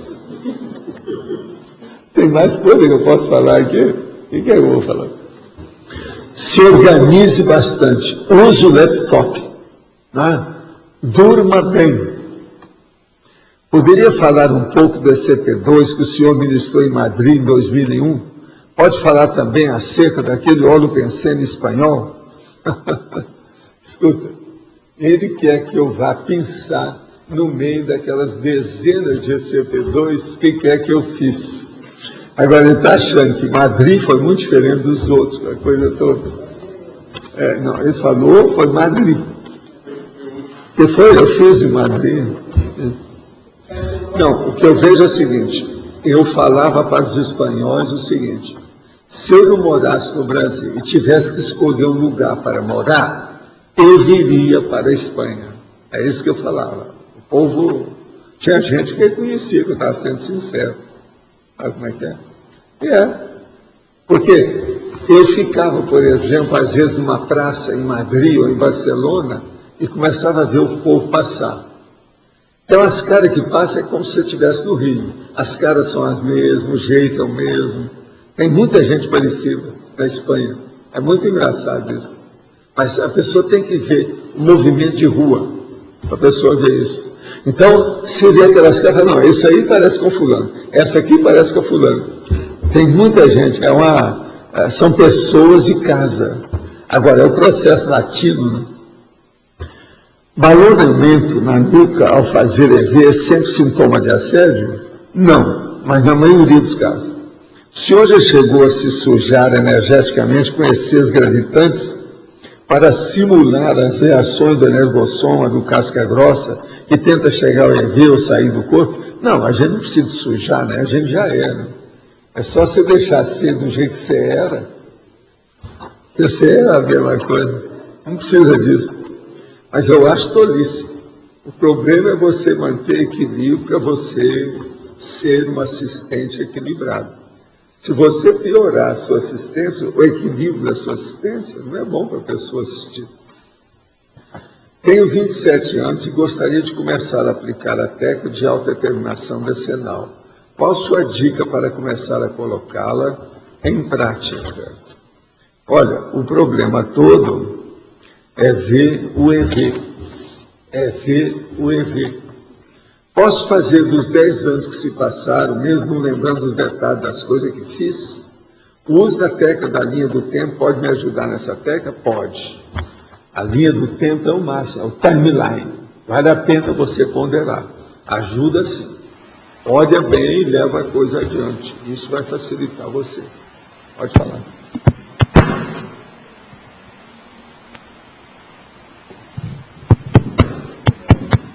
B: Tem mais coisa que eu posso falar aqui? O que eu vou falar? Se organize bastante. Use o laptop. Né? Durma bem. Poderia falar um pouco do ECP2 que o senhor ministrou em Madrid em 2001? Pode falar também acerca daquele holopensene espanhol? Escuta, ele quer que eu vá pensar no meio daquelas dezenas de ECP2 que quer que eu fiz. Agora ele está achando que Madrid foi muito diferente dos outros, a coisa toda. Não, ele falou, foi Madrid. Que foi, eu fiz em Madrid. Não, o que eu vejo é o seguinte, eu falava para os espanhóis o seguinte, se eu não morasse no Brasil e tivesse que escolher um lugar para morar, eu viria para a Espanha. É isso que eu falava. O povo, tinha gente que conhecia, que eu estava sendo sincero. Sabe como é que é? Porque eu ficava, por exemplo, às vezes numa praça em Madrid ou em Barcelona e começava a ver o povo passar. Então as caras que passam é como se você estivesse no Rio. As caras são as mesmas, o jeito é o mesmo. Tem muita gente parecida na Espanha. É muito engraçado isso. Mas a pessoa tem que ver o movimento de rua, para a pessoa ver isso. Então, se vê aquelas caras, não, esse aí parece com fulano, essa aqui parece com fulano. Tem muita gente, são pessoas de casa. Agora, é o processo latino, né? Balonamento na nuca ao fazer EV é sempre sintoma de assédio? Não, mas na maioria dos casos. O senhor já chegou a se sujar energeticamente com excessos gravitantes para simular as reações do energossoma, do casca grossa, que tenta chegar ao EV ou sair do corpo? Não, a gente não precisa sujar, né? A gente já é, né? É só você deixar ser do jeito que você era. Você era a mesma coisa. Não precisa disso. Mas eu acho tolice. O problema é você manter equilíbrio para você ser um assistente equilibrado. Se você piorar a sua assistência, o equilíbrio da sua assistência, não é bom para a pessoa assistir. Tenho 27 anos e gostaria de começar a aplicar a técnica de autodeterminação decenal. Qual sua dica para começar a colocá-la em prática? Olha, o problema todo é ver o EV. Posso fazer dos 10 anos que se passaram, mesmo não lembrando os detalhes das coisas que fiz? O uso da técnica da linha do tempo pode me ajudar nessa técnica? Pode. A linha do tempo é o máximo, é o timeline. Vale a pena você ponderar. Ajuda sim. Olha bem e leva a coisa adiante. Isso vai facilitar você. Pode falar.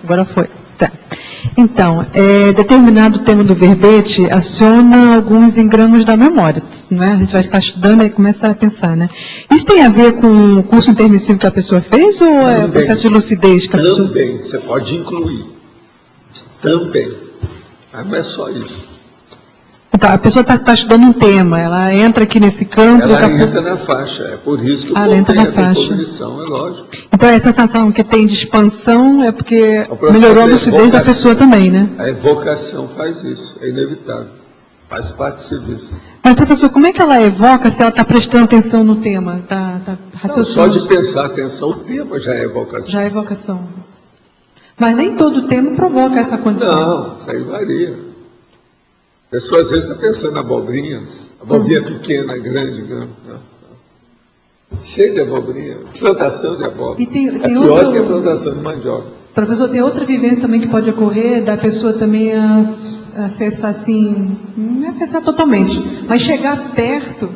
M: Agora foi. Tá. Então, determinado tema do verbete aciona alguns engramas da memória, não é? A gente vai estar estudando e começa a pensar, né? Isso tem a ver com o curso intermissivo que a pessoa fez ou é o processo de lucidez que a pessoa...
B: Também, você pode incluir. Também. Mas não é só isso.
M: Então, a pessoa está estudando um tema, ela entra aqui nesse campo...
B: Ela entra na faixa, é por isso que eu
M: entra na
B: contei a
M: faixa.
B: cognição, é lógico.
M: Então, essa sensação que tem de expansão é porque melhorou a lucidez da pessoa também, né?
B: A evocação faz isso, é inevitável. Faz parte do serviço.
M: Mas, professor, como é que ela evoca se ela está prestando atenção no tema? Está raciocinando?
B: Só de prestar atenção, o tema já é evocação.
M: Já é evocação. Mas nem todo tema provoca essa condição.
B: Não, isso aí varia. A pessoa às vezes está pensando em abobrinhas, abobrinha pequena, grande, grande. Cheio de abobrinha, plantação de abóbora.
M: E tem
B: é pior que a plantação de mandioca.
M: Professor, tem outra vivência também que pode ocorrer, da pessoa também acessar assim, não acessar totalmente, mas chegar perto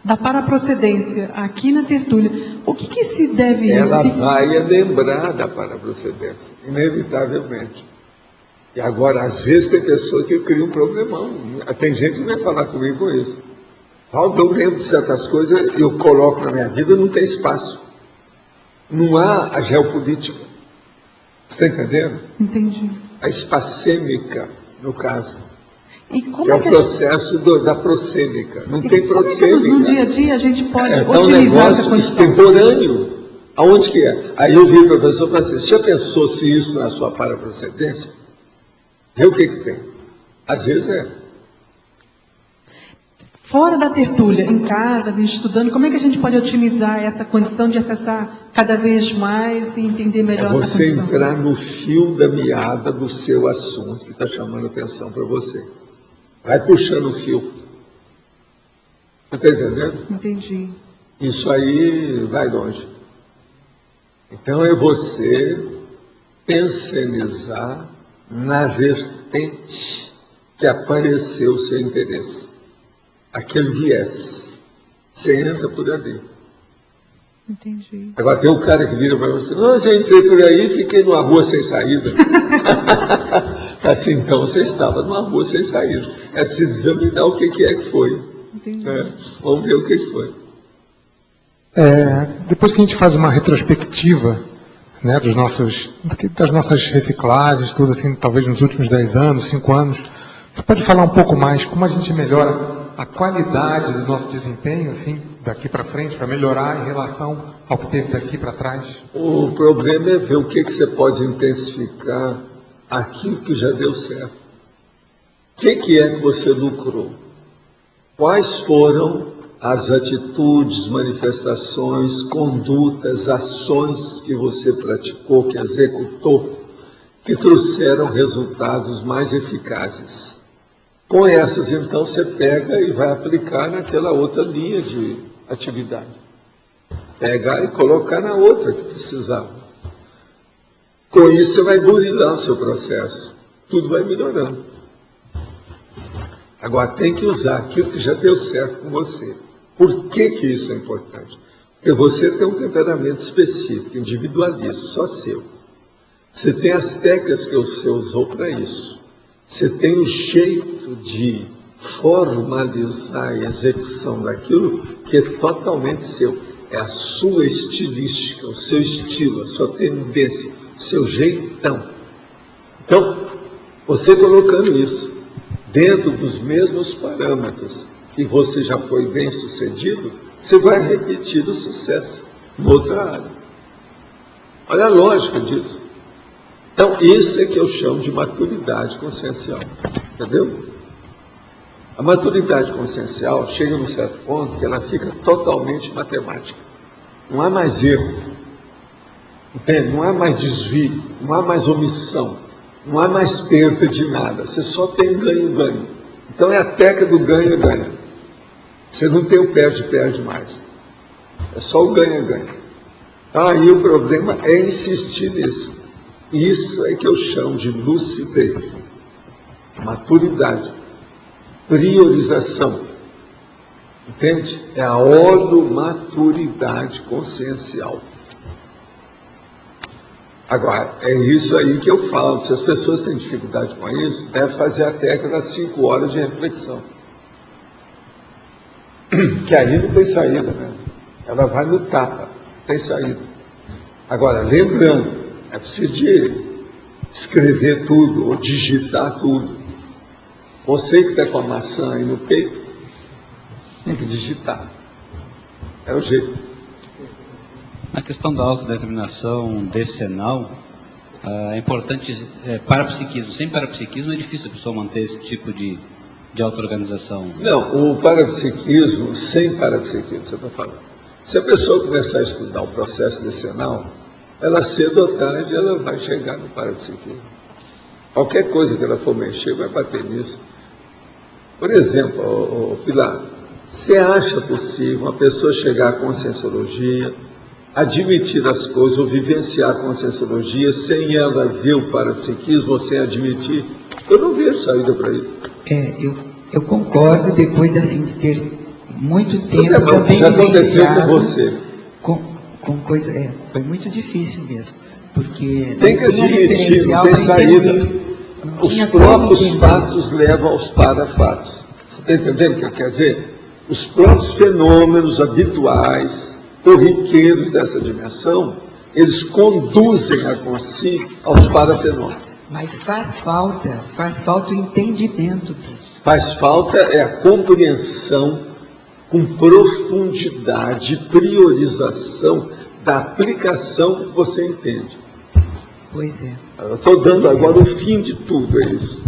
M: da paraprocedência, aqui na tertúlia. O que se deve isso?
B: Ela vai lembrar da paraprocedência, inevitavelmente. E agora, às vezes, tem pessoas que criam um problemão. Tem gente que vai falar comigo com isso. Paulo, eu lembro de certas coisas, eu coloco na minha vida, não tem espaço. Não há a geopolítica. Você está entendendo?
M: Entendi.
B: A espacêmica, no caso.
M: E como
B: que é o processo da prosêmica. Não tem prosêmica.
M: No dia a dia a gente pode
B: é
M: otimizar
B: um negócio
M: essa condição.
B: extemporâneo. Aonde que é? Aí eu vi para a pessoa e falei assim, já pensou se isso na sua paraprocedência? Vê o que tem. Às vezes é.
M: Fora da tertúlia, em casa, estudando, como é que a gente pode otimizar essa condição de acessar cada vez mais e entender melhor essa
B: você
M: condição?
B: Entrar no fio da meada do seu assunto que está chamando atenção para você. Vai puxando o fio. Você está entendendo?
M: Entendi.
B: Isso aí vai longe. Então é você pensionizar na vertente que apareceu o seu interesse. Aquele viés. Você entra por ali.
M: Entendi.
B: Agora tem um cara que vira para você, não, eu entrei por aí e fiquei numa rua sem saída. Assim, então você estava numa rua sem saída. É preciso examinar o que é que foi.
M: Entendi.
B: Vamos ver o que foi.
J: Depois que a gente faz uma retrospectiva, né, das nossas reciclagens, tudo assim, talvez nos últimos 10 anos, 5 anos, você pode falar um pouco mais como a gente melhora a qualidade do nosso desempenho, assim, daqui para frente, para melhorar em relação ao que teve daqui para trás?
B: O problema é ver o que você pode intensificar aquilo que já deu certo. O que é que você lucrou? Quais foram as atitudes, manifestações, condutas, ações que você praticou, que executou, que trouxeram resultados mais eficazes? Com essas, então, você pega e vai aplicar naquela outra linha de atividade. Pegar e colocar na outra que precisava. Com isso, você vai burilar o seu processo. Tudo vai melhorando. Agora, tem que usar aquilo que já deu certo com você. Por que isso é importante? Porque você tem um temperamento específico, individualista, só seu. Você tem as técnicas que você usou para isso. Você tem o jeito de formalizar a execução daquilo que é totalmente seu. É a sua estilística, o seu estilo, a sua tendência, o seu jeitão. Então, você colocando isso dentro dos mesmos parâmetros que você já foi bem sucedido, você vai repetir o sucesso em outra área. Olha a lógica disso. Então, isso é que eu chamo de maturidade consciencial. Entendeu? A maturidade consciencial chega num certo ponto que ela fica totalmente matemática. Não há mais erro. Entende? Não há mais desvio, não há mais omissão. Não há mais perda de nada, você só tem ganho-ganho. Então é a técnica do ganha-ganha. Você não tem o perde-perde mais. É só o ganha-ganha. Aí o problema é insistir nisso. Isso é que eu chamo de lucidez, maturidade, priorização. Entende? É a holomaturidade consciencial. Agora, é isso aí que eu falo. Se as pessoas têm dificuldade com isso, deve fazer a técnica das 5 horas de reflexão. Que aí não tem saída, né? Ela vai no tapa, não tem saída. Agora, lembrando, é preciso de escrever tudo, ou digitar tudo. Você que está com a maçã aí no peito, tem que digitar. É o jeito.
D: Na questão da autodeterminação decenal, é importante, parapsiquismo. Sem parapsiquismo é difícil a pessoa manter esse tipo de auto-organização.
B: Não, o parapsiquismo, sem parapsiquismo, você está falando. Se a pessoa começar a estudar o processo decenal, ela cedo ou tarde ela vai chegar no parapsiquismo. Qualquer coisa que ela for mexer vai bater nisso. Por exemplo, Pilar, você acha possível uma pessoa chegar à conscienciologia, admitir as coisas ou vivenciar a conscienciologia sem ela ver o parapsiquismo ou sem admitir? Eu não vejo saída para isso.
H: Eu concordo, depois assim, de ter muito tempo também
B: já aconteceu com você.
H: Com coisa, foi muito difícil mesmo, porque
B: tem que admitir, não tem saída. Os próprios fatos levam aos parafatos. Você está entendendo o que eu quero dizer? Os próprios fenômenos habituais, corriqueiros dessa dimensão, eles conduzem a consciência aos parafenômenos.
H: Mas faz falta o entendimento disso.
B: Faz falta a compreensão com profundidade, priorização da aplicação que você entende.
H: Pois é.
B: Eu estou dando agora o fim de tudo, é isso.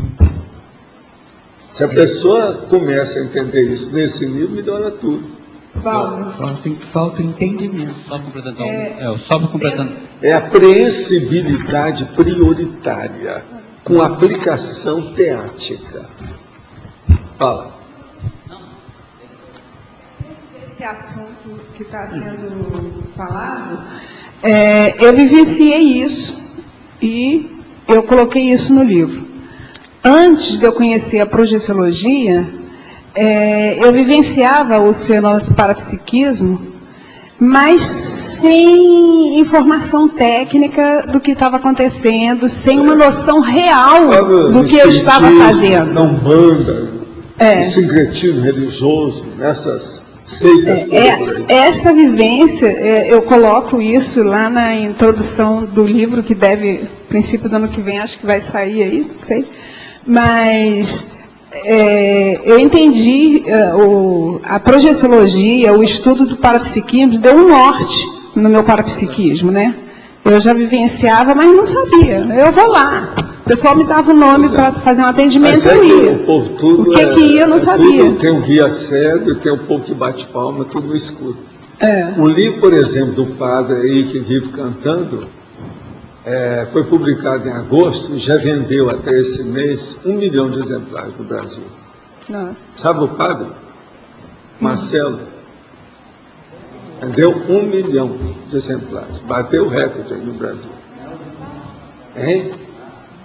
B: Se a pessoa começa a entender isso nesse nível, melhora tudo.
H: Falta o entendimento.
D: Só completando.
B: É a preensibilidade prioritária, com aplicação teática. Fala.
A: Esse assunto que está sendo falado, eu vivenciei isso e eu coloquei isso no livro. Antes de eu conhecer a projeciologia, eu vivenciava os fenômenos do parapsiquismo, mas sem informação técnica do que estava acontecendo, sem uma noção real do que eu estava fazendo.
B: Não banda, o sincretismo religioso, nessas seitas.
A: Esta vivência, eu coloco isso lá na introdução do livro, que deve, princípio do ano que vem, acho que vai sair aí, não sei. Mas eu entendi a projeciologia, o estudo do parapsiquismo, deu um norte no meu parapsiquismo, né? Eu já vivenciava, mas não sabia. Eu vou lá. O pessoal me dava o nome para fazer um atendimento, eu ia.
B: O povo tudo
A: o que ia, eu não sabia.
B: Tudo, tem um guia cego e tem um povo que bate palma, tudo no escuro. O livro, por exemplo, do padre aí que vive cantando, foi publicado em agosto e já vendeu até esse mês 1 milhão de exemplares no Brasil.
A: Nossa.
B: Sabe o padre? Marcelo. Vendeu 1 milhão de exemplares. Bateu o recorde aí no Brasil. Hein?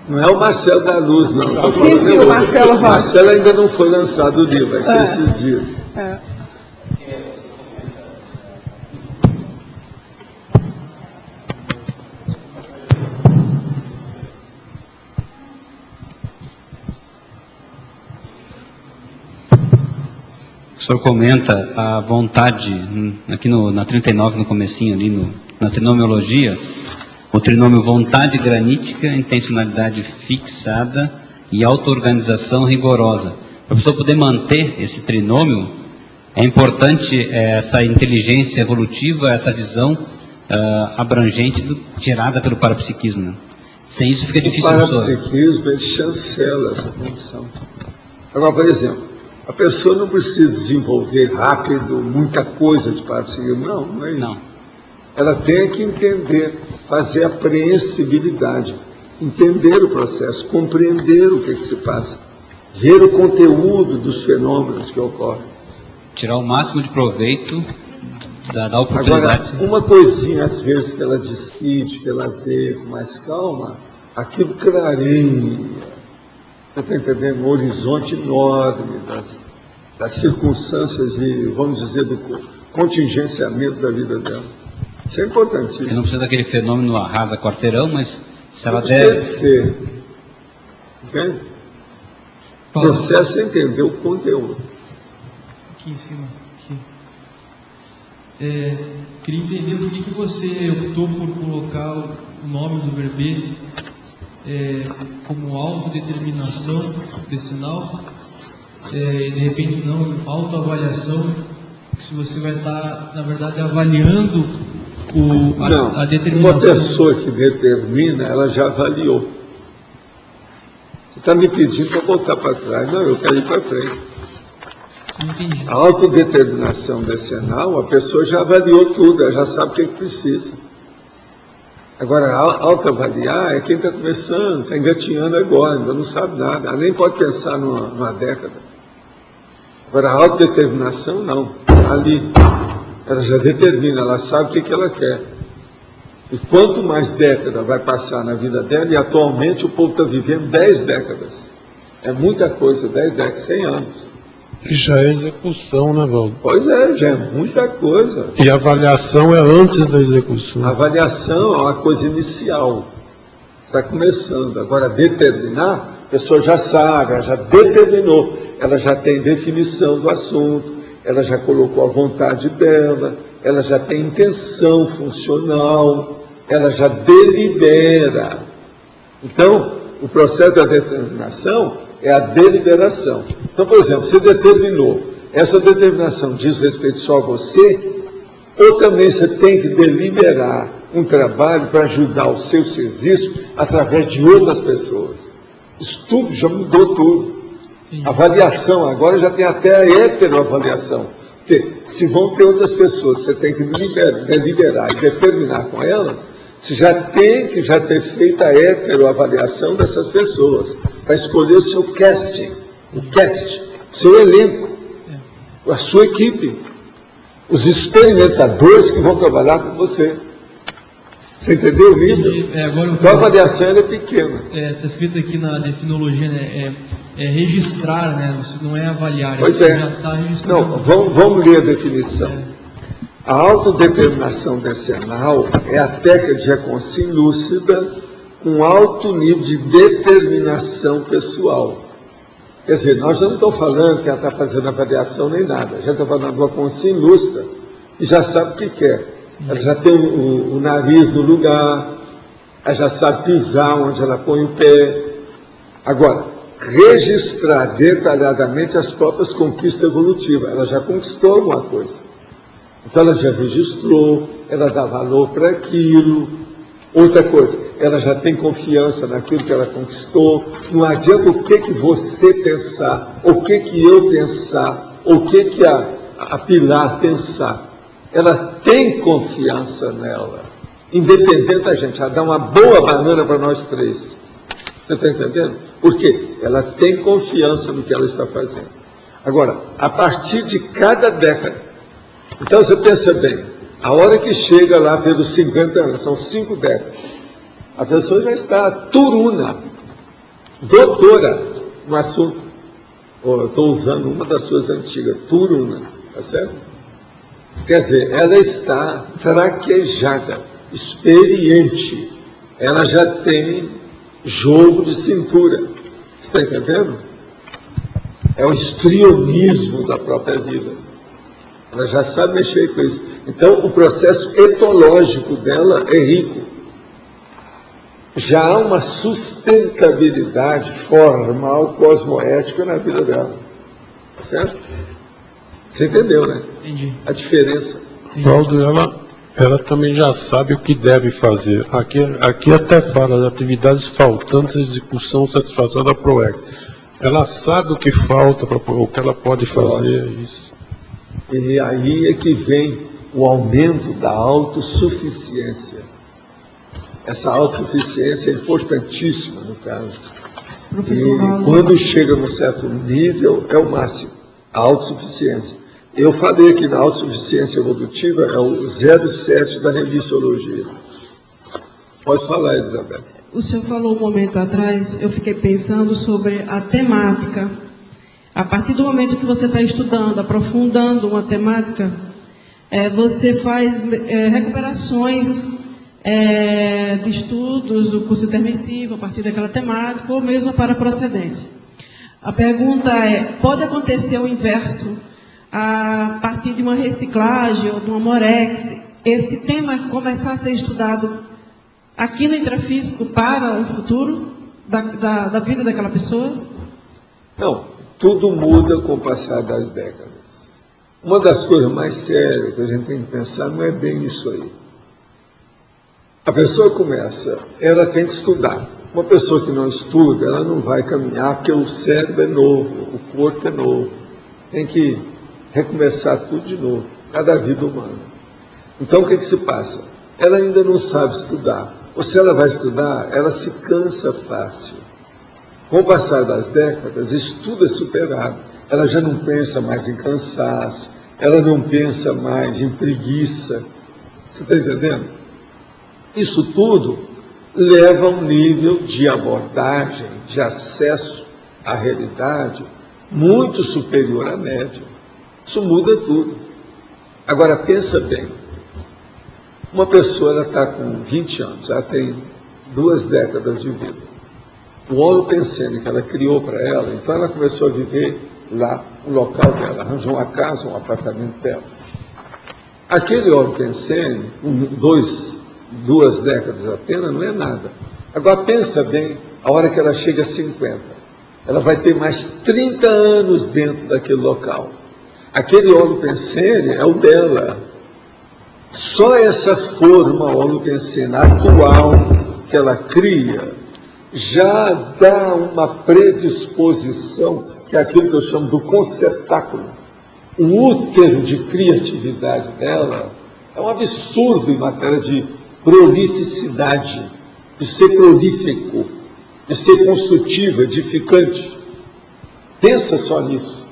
B: Não é o Marcelo da Luz, não.
A: Sim, o Marcelo Rocha.
B: Marcelo ainda não foi lançado o livro, vai ser esses dias.
D: O senhor comenta a vontade, aqui na 39, no comecinho ali, na trinomiologia, o trinômio vontade granítica, intencionalidade fixada e auto-organização rigorosa. Para a pessoa poder manter esse trinômio, é importante essa inteligência evolutiva, essa visão abrangente tirada pelo parapsiquismo. Né? Sem isso fica difícil.
B: O parapsiquismo, ele chancela essa condição. Agora, por exemplo, a pessoa não precisa desenvolver rápido muita coisa de parapsiquismo. Não é isso. Não. Ela tem que entender, fazer a preensibilidade. entender o processo, compreender o que se passa, ver o conteúdo dos fenômenos que ocorrem.
D: Tirar o máximo de proveito da oportunidade.
B: Agora, uma coisinha, às vezes, que ela decide, que ela vê com mais calma, aquilo clareia. Você está entendendo? Um horizonte enorme das circunstâncias de, vamos dizer, do contingenciamento da vida dela. Isso é importantíssimo.
D: Não precisa daquele fenômeno arrasa quarteirão, mas se ela
B: não
D: der...
B: precisa de ser. Entende? O processo é entender o conteúdo.
N: Aqui em cima. Queria entender por que você optou por colocar o nome do verbete como autodeterminação decenal, de repente não autoavaliação, se você vai estar, na verdade, avaliando a determinação.
B: Uma pessoa que determina, ela já avaliou. Você está me pedindo para voltar para trás. Não, eu quero ir para frente.
N: Entendi.
B: A autodeterminação decenal, a pessoa já avaliou tudo, ela já sabe o que precisa. Agora, autoavaliar é quem está começando, está engatinhando agora, ainda não sabe nada, ela nem pode pensar numa década. Agora, a autodeterminação, não, ali, ela já determina, ela sabe o que ela quer. E quanto mais década vai passar na vida dela, e atualmente o povo está vivendo 10 décadas. É muita coisa, 10 décadas, 100 anos.
G: Já é execução, né, Valdo?
B: Pois é, já é muita coisa.
G: E a avaliação é antes da execução.
B: A avaliação é uma coisa inicial. Está começando. Agora, determinar, a pessoa já sabe, ela já determinou, ela já tem definição do assunto, ela já colocou a vontade dela, ela já tem intenção funcional, ela já delibera. Então, o processo da determinação é a deliberação. Então, por exemplo, você determinou, essa determinação diz respeito só a você, ou também você tem que deliberar um trabalho para ajudar o seu serviço através de outras pessoas. Isso tudo já mudou tudo. A avaliação, agora já tem até a heteroavaliação. Porque se vão ter outras pessoas, você tem que deliberar e determinar com elas, você já tem que ter feito a heteroavaliação dessas pessoas, para escolher o seu casting, o seu elenco, a sua equipe, os experimentadores que vão trabalhar com você. Você entendeu o nível? Então a avaliação é pequena.
N: Está escrito aqui na definologia, né? Registrar, né? Você não é avaliar.
B: Pois
N: você
B: é.
N: já está registrando.
B: Não, vamos ler a definição. A autodeterminação decenal é a técnica de reconsciência lúcida com alto nível de determinação pessoal. Quer dizer, nós já não estamos falando que ela está fazendo avaliação nem nada, já está falando de uma consciência lúcida e já sabe o que quer. Ela já tem o nariz no lugar, ela já sabe pisar onde ela põe o pé. Agora, registrar detalhadamente as próprias conquistas evolutivas. Ela já conquistou alguma coisa. Então ela já registrou, ela dá valor para aquilo. Outra coisa, ela já tem confiança naquilo que ela conquistou. Não adianta o que você pensar, o que eu pensar, o que a Pilar pensar. Ela tem confiança nela. Independente da gente, ela dá uma boa banana para nós três. Você está entendendo? Por quê? Ela tem confiança no que ela está fazendo. Agora, a partir de cada década, então você pensa bem, a hora que chega lá pelos 50 anos, são 5 décadas, a pessoa já está turuna, doutora no assunto. Eu estou usando uma das suas antigas, turuna, tá certo? Quer dizer, ela está traquejada, experiente, ela já tem jogo de cintura. Você está entendendo? É o histrionismo da própria vida. Ela já sabe mexer com isso. Então, o processo etológico dela é rico. Já há uma sustentabilidade formal, cosmoética na vida dela. Certo? Você entendeu, né?
N: Entendi.
B: A diferença.
G: Valdo, ela também já sabe o que deve fazer. Aqui até fala de atividades faltantes à execução satisfatória da PROEC. Ela sabe o que falta, o que ela pode fazer. Isso.
B: E aí é que vem o aumento da autossuficiência. Essa autossuficiência é importantíssima no caso.
M: Professor
B: E
M: Paulo.
B: quando chega num certo nível, é o máximo, a autossuficiência. Eu falei aqui na autossuficiência evolutiva, é o 07 da remissologia. Pode falar, Elizabeth.
O: O senhor falou um momento atrás, eu fiquei pensando sobre a temática. A partir do momento que você está estudando, aprofundando uma temática, você faz recuperações de estudos do curso intermissivo a partir daquela temática, ou mesmo para procedência. A pergunta é, pode acontecer o inverso, a partir de uma reciclagem ou de uma Morex, esse tema começar a ser estudado aqui no intrafísico para o futuro da vida daquela pessoa?
B: Não, tudo muda com o passar das décadas. Uma das coisas mais sérias que a gente tem que pensar não é bem isso aí. A pessoa começa, ela tem que estudar. Uma pessoa que não estuda, ela não vai caminhar, porque o cérebro é novo, o corpo é novo. Tem que recomeçar tudo de novo, cada vida humana. Então, o que se passa? Ela ainda não sabe estudar. Ou se ela vai estudar, ela se cansa fácil. Com o passar das décadas, isso tudo é superado. Ela já não pensa mais em cansaço, ela não pensa mais em preguiça. Você está entendendo? Isso tudo leva a um nível de abordagem, de acesso à realidade muito superior à média. Isso muda tudo. Agora, pensa bem. Uma pessoa está com 20 anos, ela tem 2 décadas de vida. O holopensene que ela criou para ela, então ela começou a viver lá, no local dela, arranjou uma casa, um apartamento dela. Aquele holopensene, com 2 décadas apenas, não é nada. Agora pensa bem, a hora que ela chega a 50, ela vai ter mais 30 anos dentro daquele local. Aquele holopensene é o dela. Só essa forma holopensene atual que ela cria já dá uma predisposição, que é aquilo que eu chamo do conceptáculo. O útero de criatividade dela é um absurdo em matéria de prolificidade, de ser prolífico, de ser construtivo, edificante. Pensa só nisso.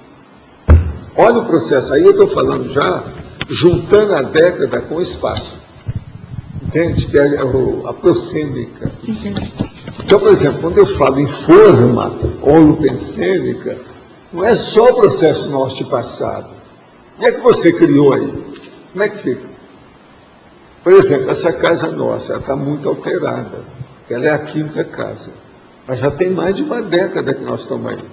B: Olha o processo. Aí eu estou falando já, juntando a década com o espaço. Entende? Que é a prosêmica. Então, por exemplo, quando eu falo em forma holopensêmica, não é só o processo nosso de passado. O que é que você criou aí? Como é que fica? Por exemplo, essa casa nossa, ela está muito alterada. Ela é a 5ª casa. Mas já tem mais de uma década que nós estamos aí.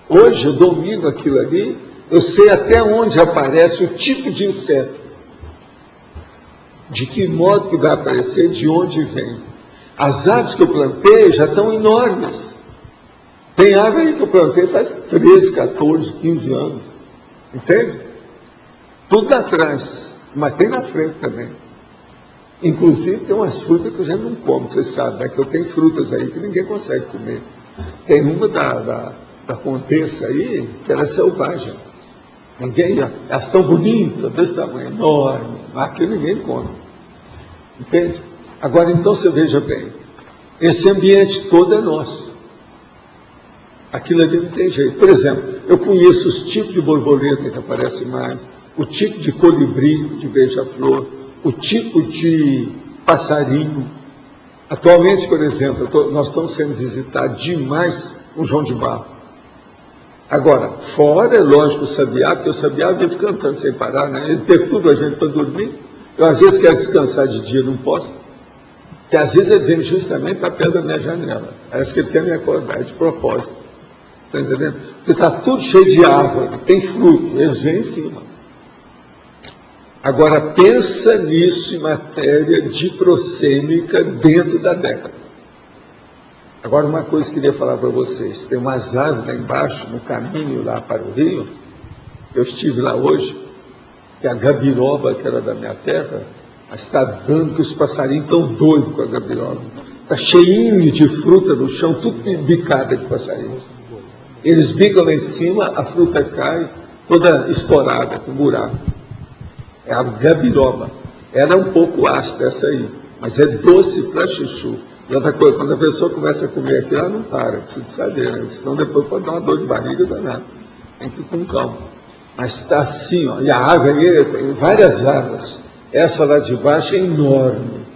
B: Hoje eu domino aquilo ali, eu sei até onde aparece o tipo de inseto. De que modo que vai aparecer, de onde vem. As árvores que eu plantei já estão enormes. Tem árvore aí que eu plantei faz 13, 14, 15 anos. Entende? Tudo lá atrás. Mas tem na frente também. Inclusive tem umas frutas que eu já não como, você sabe, né? Que eu tenho frutas aí que ninguém consegue comer. Tem uma da Condessa aí, que ela é selvagem. Elas estão bonitas, desse tamanho, enorme, mas que ninguém come. Entende? Agora, então, você veja bem, esse ambiente todo é nosso. Aquilo ali não tem jeito. Por exemplo, eu conheço os tipos de borboleta que aparecem mais, o tipo de colibri, de beija-flor, o tipo de passarinho. Atualmente, por exemplo, nós estamos sendo visitados demais com João de Barro. Agora, fora, é lógico, o sabiá, porque o sabiá vive cantando sem parar, né? Ele perturba a gente para dormir. Eu, às vezes, quero descansar de dia, não posso. Porque, às vezes, ele vem justamente para perto da minha janela. Parece que ele quer me acordar, de propósito. Está entendendo? Porque está tudo cheio de árvore, tem fruto, eles vêm em cima. Agora, pensa nisso em matéria de prosêmica dentro da década. Agora, uma coisa que eu queria falar para vocês. Tem umas árvores lá embaixo, no caminho lá para o rio. Eu estive lá hoje, que a gabiroba, que era da minha terra, está dando que os passarinhos estão doidos com a gabiroba. Está cheinho de fruta no chão, tudo bicada de passarinhos. Eles bicam lá em cima, a fruta cai toda estourada, com buraco. É a gabiroba. Ela é um pouco ácida, essa aí. mas é doce para chuchu. E outra coisa, quando a pessoa começa a comer aquilo, ela não para, precisa de saber, né? Senão depois pode dar uma dor de barriga danada. Tem que ir com calma. Mas está assim, ó, e a água aí tem várias águas. Essa lá de baixo é enorme.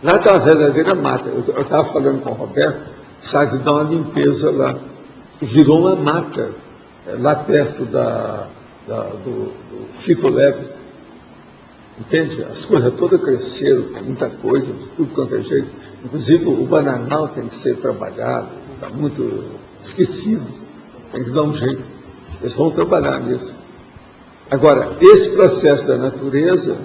B: Lá está uma verdadeira mata. Eu estava falando com o Roberto, sabe, de dar uma limpeza lá. E virou uma mata, lá perto do Fito Leve. Entende? As coisas todas cresceram, tem muita coisa, de tudo quanto é jeito. Inclusive o bananal tem que ser trabalhado, está muito esquecido, tem que dar um jeito. Eles vão trabalhar nisso. Agora, esse processo da natureza,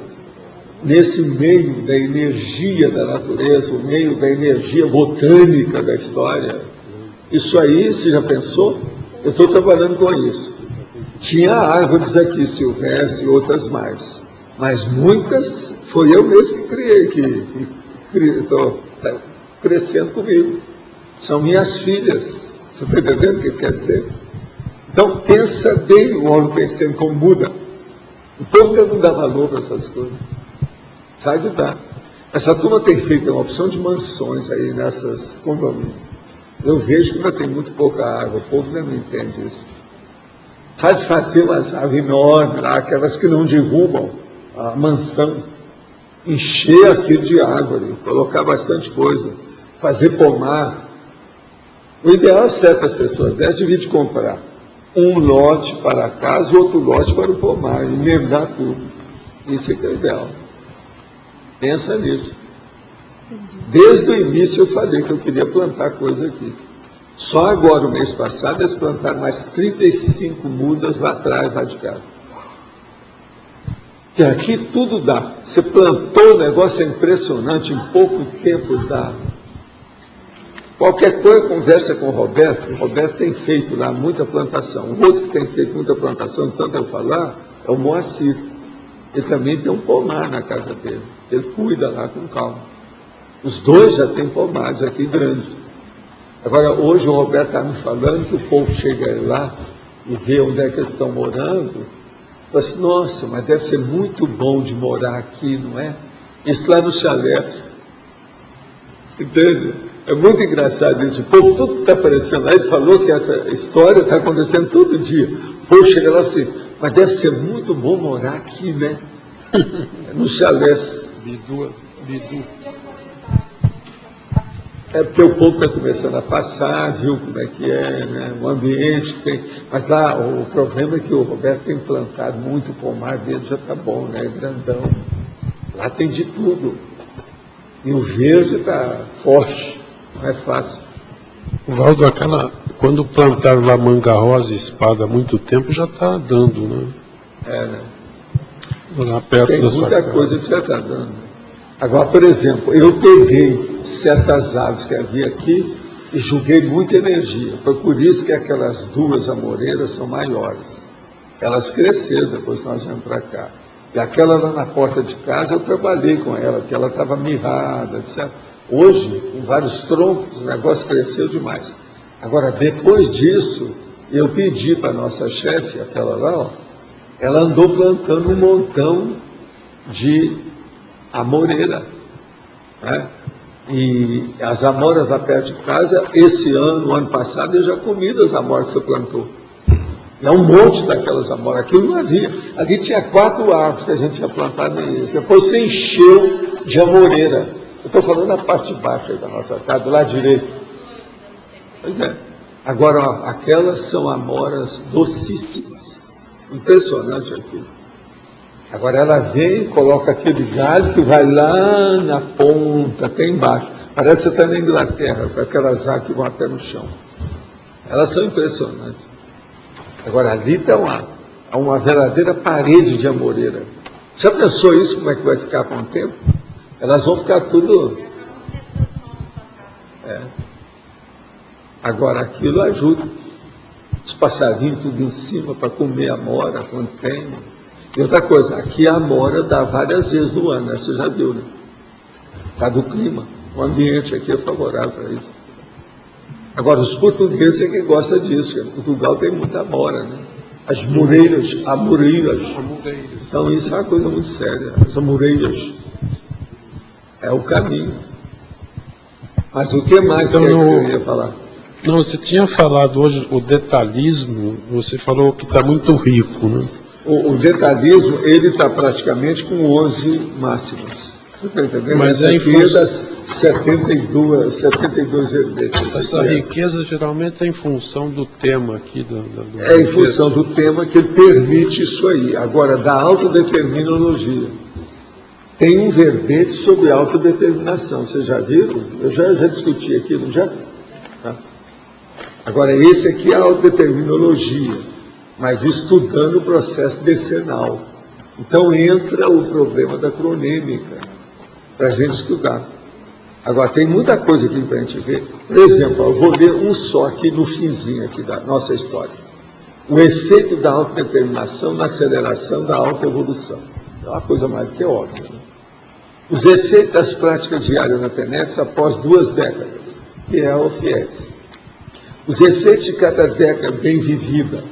B: nesse meio da energia da natureza, o meio da energia botânica da história, isso aí, você já pensou? Eu estou trabalhando com isso. Tinha árvores aqui, silvestres e outras mais. Mas muitas foi eu mesmo que criei, que estou crescendo comigo. São minhas filhas. Você está entendendo o que quer dizer? Então, pensa bem o homem pensando como muda. O povo não dá valor para essas coisas. Sai de dar. Essa turma tem feito uma opção de mansões aí nessas condomínios. Eu vejo que ainda tem muito pouca água. O povo ainda não entende isso. Sai de fazer umas árvores enormes lá, aquelas que não derrubam a mansão, encher aquilo de árvore, colocar bastante coisa, fazer pomar. O ideal é certas pessoas devem comprar um lote para a casa e outro lote para o pomar, emendar tudo. Isso é que é o ideal. Pensa nisso. Desde o início eu falei que eu queria plantar coisa aqui. Só agora, o mês passado, eles plantaram mais 35 mudas lá atrás, lá de casa. Que aqui tudo dá. Você plantou o negócio, é impressionante, em pouco tempo dá. Qualquer coisa, conversa com o Roberto tem feito lá muita plantação. O outro que tem feito muita plantação, tanto eu falar, é o Moacir. Ele também tem um pomar na casa dele. Ele cuida lá com calma. Os dois já têm pomares aqui grandes. Agora, hoje o Roberto está me falando que o povo chega lá e vê onde é que eles estão morando. Fala assim, nossa, mas deve ser muito bom de morar aqui, não é? Isso lá no chalés. Entende? É muito engraçado isso. O povo, tudo que está aparecendo lá, ele falou que essa história está acontecendo todo dia. O povo chega lá assim, mas deve ser muito bom morar aqui, né? No chalés.
G: Bidu.
B: É porque o povo está começando a passar, viu como é que é, né? O ambiente que tem. Mas lá, o problema é que o Roberto tem plantado muito pomar dele, já está bom, né? Grandão. Lá tem de tudo. E o verde está forte, não é fácil.
G: Valdo, quando plantaram lá manga rosa e espada há muito tempo, já está dando, né?
B: É, né?
G: Lá perto
B: tem
G: das
B: muita
G: facadas.
B: coisa que já está dando. Agora, por exemplo, eu peguei certas aves que havia aqui e joguei muita energia. Foi por isso que aquelas duas amoreiras são maiores. Elas cresceram depois que nós viemos para cá. E aquela lá na porta de casa, eu trabalhei com ela, porque ela estava mirrada, etc. Hoje, com vários troncos, o negócio cresceu demais. Agora, depois disso, eu pedi para a nossa chefe, aquela lá, ó, ela andou plantando um montão de amoreira, né? E as amoras lá perto de casa, esse ano, o ano passado, eu já comi das amoras que você plantou. E é um monte daquelas amoras. Aquilo não havia. Ali tinha 4 árvores que a gente tinha plantado em isso. Depois você encheu de amoreira. Eu estou falando da parte de baixo aí da nossa casa, do lado direito. Pois é. Agora, ó, aquelas são amoras docíssimas. Impressionante aquilo. Agora ela vem e coloca aquele galho que vai lá na ponta, até embaixo. Parece que você está na Inglaterra, com aquelas árvores que vão até no chão. Elas são impressionantes. Agora ali está uma verdadeira parede de amoreira. Já pensou isso, como é que vai ficar com o tempo? Elas vão ficar tudo... Agora aquilo ajuda. Os passarinhos tudo em cima para comer a amora quando tem... E outra coisa, aqui a amora dá várias vezes no ano, né? Você já viu, né? Por causa do clima. O ambiente aqui é favorável para isso. Agora, os portugueses é que gostam disso. Portugal tem muita amora, né? As mureiras, amoreiras. Então, isso é uma coisa muito séria. As amoreiras. É o caminho. Mas o que mais
G: Então,
B: que você ia falar?
G: Não, você tinha falado hoje o detalhismo, você falou que está muito rico, né?
B: O detalhismo, ele está praticamente com 11 máximas. Você está entendendo?
G: Mas
B: essa aqui é das 72 verbetes.
G: Essa riqueza geralmente é em função do tema aqui.
B: É em função do tema que ele permite isso aí. Agora, da autodeterminologia. Tem um verbete sobre autodeterminação. Vocês já viram? Eu já discuti aqui, não já? Tá. Agora, esse aqui é a autodeterminologia, mas estudando o processo decenal. Então, entra o problema da cronêmica, para a gente estudar. Agora, tem muita coisa aqui para a gente ver. Por exemplo, eu vou ler um só aqui no finzinho aqui da nossa história. O efeito da autodeterminação na aceleração da autoevolução. É uma coisa mais do que óbvia, né? Os efeitos das práticas diárias na TENEPS após 2 décadas, que é a OFIEX. Os efeitos de cada década bem vivida.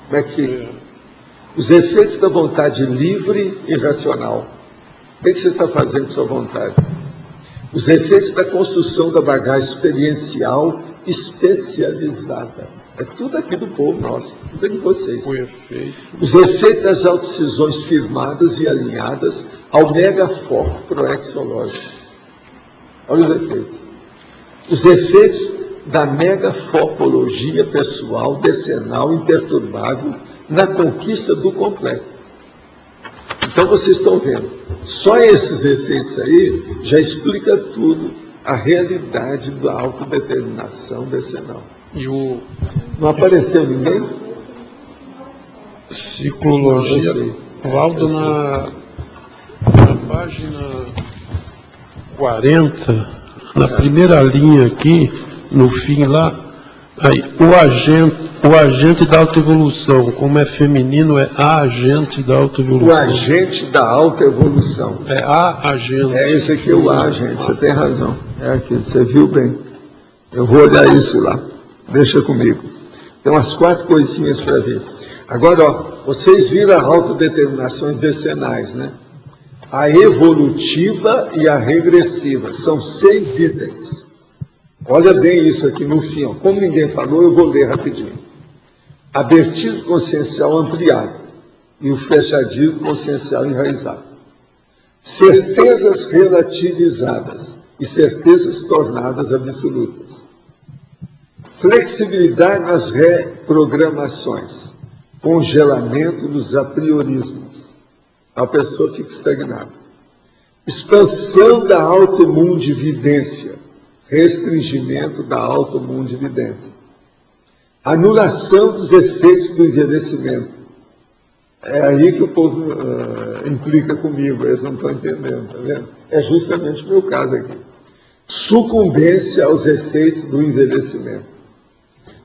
B: Como é que fica? Os efeitos da vontade livre e racional. O que você está fazendo com sua vontade? Os efeitos da construção da bagagem experiencial especializada. É tudo aqui do povo nosso, tudo aqui de vocês. Os efeitos das autodecisões firmadas e alinhadas ao megafoco proexológico. Olha os efeitos. Os efeitos da megafocologia pessoal, decenal, imperturbável, na conquista do complexo. Então vocês estão vendo, só esses efeitos aí já explica tudo, a realidade da autodeterminação decenal. Não apareceu ninguém?
G: Ciclologia. Valdo, na página 40, na primeira linha aqui, no fim lá, aí, o agente da autoevolução, como é feminino, é a agente da autoevolução.
B: O agente da autoevolução.
G: É a agente.
B: É esse aqui, o agente, você tem razão. É aqui, você viu bem. Eu vou olhar isso lá. Deixa comigo. Tem umas 4 coisinhas para ver. Agora, ó, vocês viram as autodeterminações decenais, né? A evolutiva e a regressiva. São 6 itens. Olha bem isso aqui no fim. Ó. Como ninguém falou, eu vou ler rapidinho. Abertismo consciencial ampliado e o fechadismo consciencial enraizado. Certezas relativizadas e certezas tornadas absolutas. Flexibilidade nas reprogramações. Congelamento dos apriorismos. A pessoa fica estagnada. Expansão da automundividência. Restringimento da automundividência. Anulação dos efeitos do envelhecimento. É aí que o povo implica comigo, eles não estão entendendo, tá vendo? É justamente o meu caso aqui. Sucumbência aos efeitos do envelhecimento.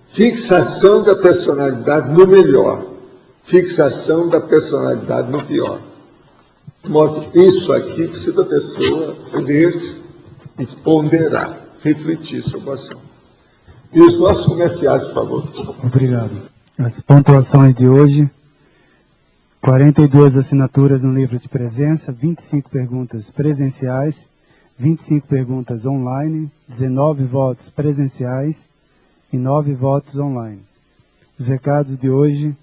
B: Fixação da personalidade no melhor. Fixação da personalidade no pior. De modo que isso aqui precisa da pessoa ler e ponderar, refletir sobre o assunto. E os nossos comerciais, por favor.
P: Obrigado. As pontuações de hoje: 42 assinaturas no livro de presença, 25 perguntas presenciais, 25 perguntas online, 19 votos presenciais e 9 votos online. Os recados de hoje: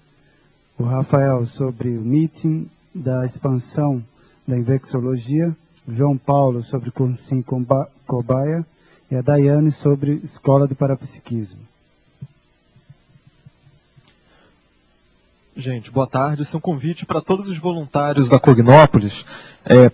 P: o Rafael sobre o meeting da expansão da Invexologia, o João Paulo sobre Consim Cobaia e a Daiane sobre Escola de Parapsiquismo.
Q: Gente, boa tarde. Esse é um convite para todos os voluntários da Cognópolis.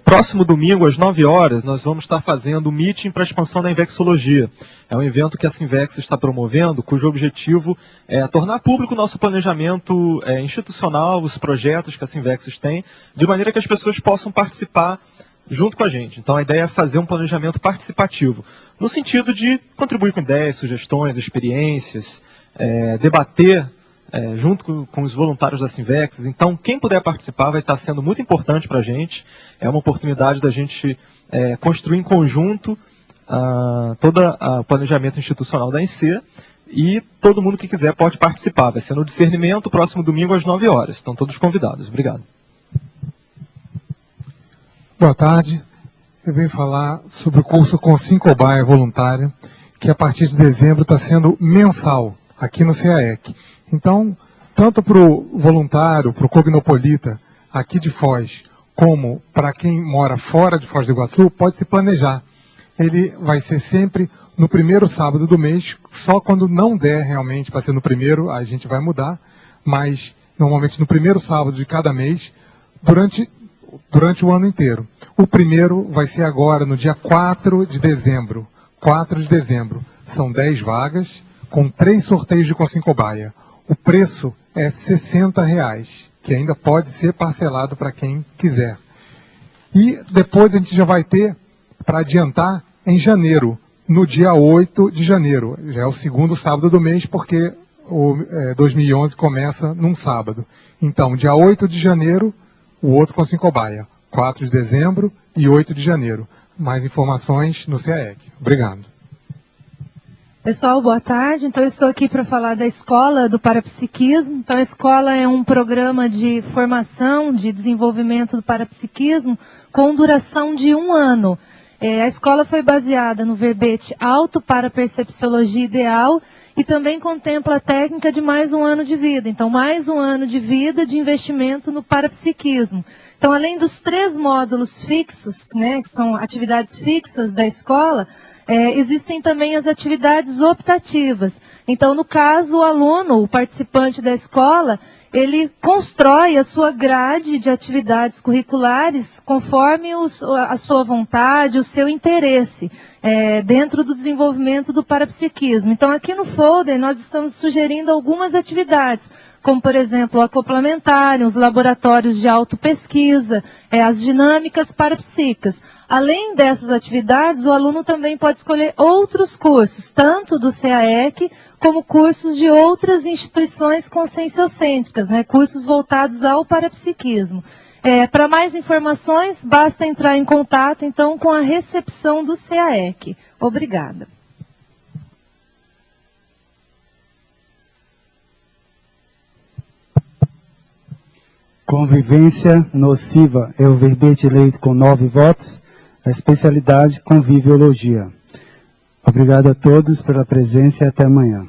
Q: Próximo domingo, às 9 horas, nós vamos estar fazendo o meeting para a expansão da Invexologia. É um evento que a Sinvex está promovendo, cujo objetivo é tornar público o nosso planejamento institucional, os projetos que a Sinvex tem, de maneira que as pessoas possam participar junto com a gente. Então a ideia é fazer um planejamento participativo, no sentido de contribuir com ideias, sugestões, experiências, debater junto com os voluntários da Sinvex. Então, quem puder participar vai estar sendo muito importante para a gente. É uma oportunidade da gente construir em conjunto todo o planejamento institucional da INC, e todo mundo que quiser pode participar. Vai ser no Discernimento, próximo domingo às 9 horas. Estão todos convidados. Obrigado.
J: Boa tarde. Eu venho falar sobre o curso Consim-Cobaia voluntária, que a partir de dezembro está sendo mensal aqui no CAEC. Então, tanto para o voluntário, para o cognopolita aqui de Foz, como para quem mora fora de Foz do Iguaçu, pode se planejar. Ele vai ser sempre no primeiro sábado do mês, só quando não der realmente para ser no primeiro, a gente vai mudar, mas normalmente no primeiro sábado de cada mês, durante o ano inteiro. O primeiro vai ser agora, no dia 4 de dezembro. 4 de dezembro. São 10 vagas, com 3 sorteios de Consim-Cobaia. O preço é R$ 60, que ainda pode ser parcelado para quem quiser. E depois a gente já vai ter, para adiantar, em janeiro, no dia 8 de janeiro. Já é o segundo sábado do mês, porque o 2011 começa num sábado. Então, dia 8 de janeiro, o outro Consim-Cobaia. 4 de dezembro e 8 de janeiro. Mais informações no CAEC. Obrigado.
R: Pessoal, boa tarde. Então, eu estou aqui para falar da Escola do Parapsiquismo. Então, a escola é um programa de formação, de desenvolvimento do parapsiquismo, com duração de 1 ano. A escola foi baseada no verbete Autoparapercepciologia Ideal e também contempla a técnica de mais 1 ano de vida. Então, mais 1 ano de vida de investimento no parapsiquismo. Então, além dos 3 módulos fixos, né, que são atividades fixas da escola, existem também as atividades optativas. Então, no caso, o aluno, o participante da escola, ele constrói a sua grade de atividades curriculares conforme a sua vontade, o seu interesse, dentro do desenvolvimento do parapsiquismo. Então, aqui no folder, nós estamos sugerindo algumas atividades, como, por exemplo, o acoplamentário, os laboratórios de autopesquisa, as dinâmicas parapsíquicas. Além dessas atividades, o aluno também pode escolher outros cursos, tanto do CAEC, como cursos de outras instituições conscienciocêntricas, né, cursos voltados ao parapsiquismo. Para mais informações, basta entrar em contato, então, com a recepção do CAEC. Obrigada.
P: Convivência nociva é o verbete eleito com 9 votos, a especialidade conviviologia. Obrigado a todos pela presença e até amanhã.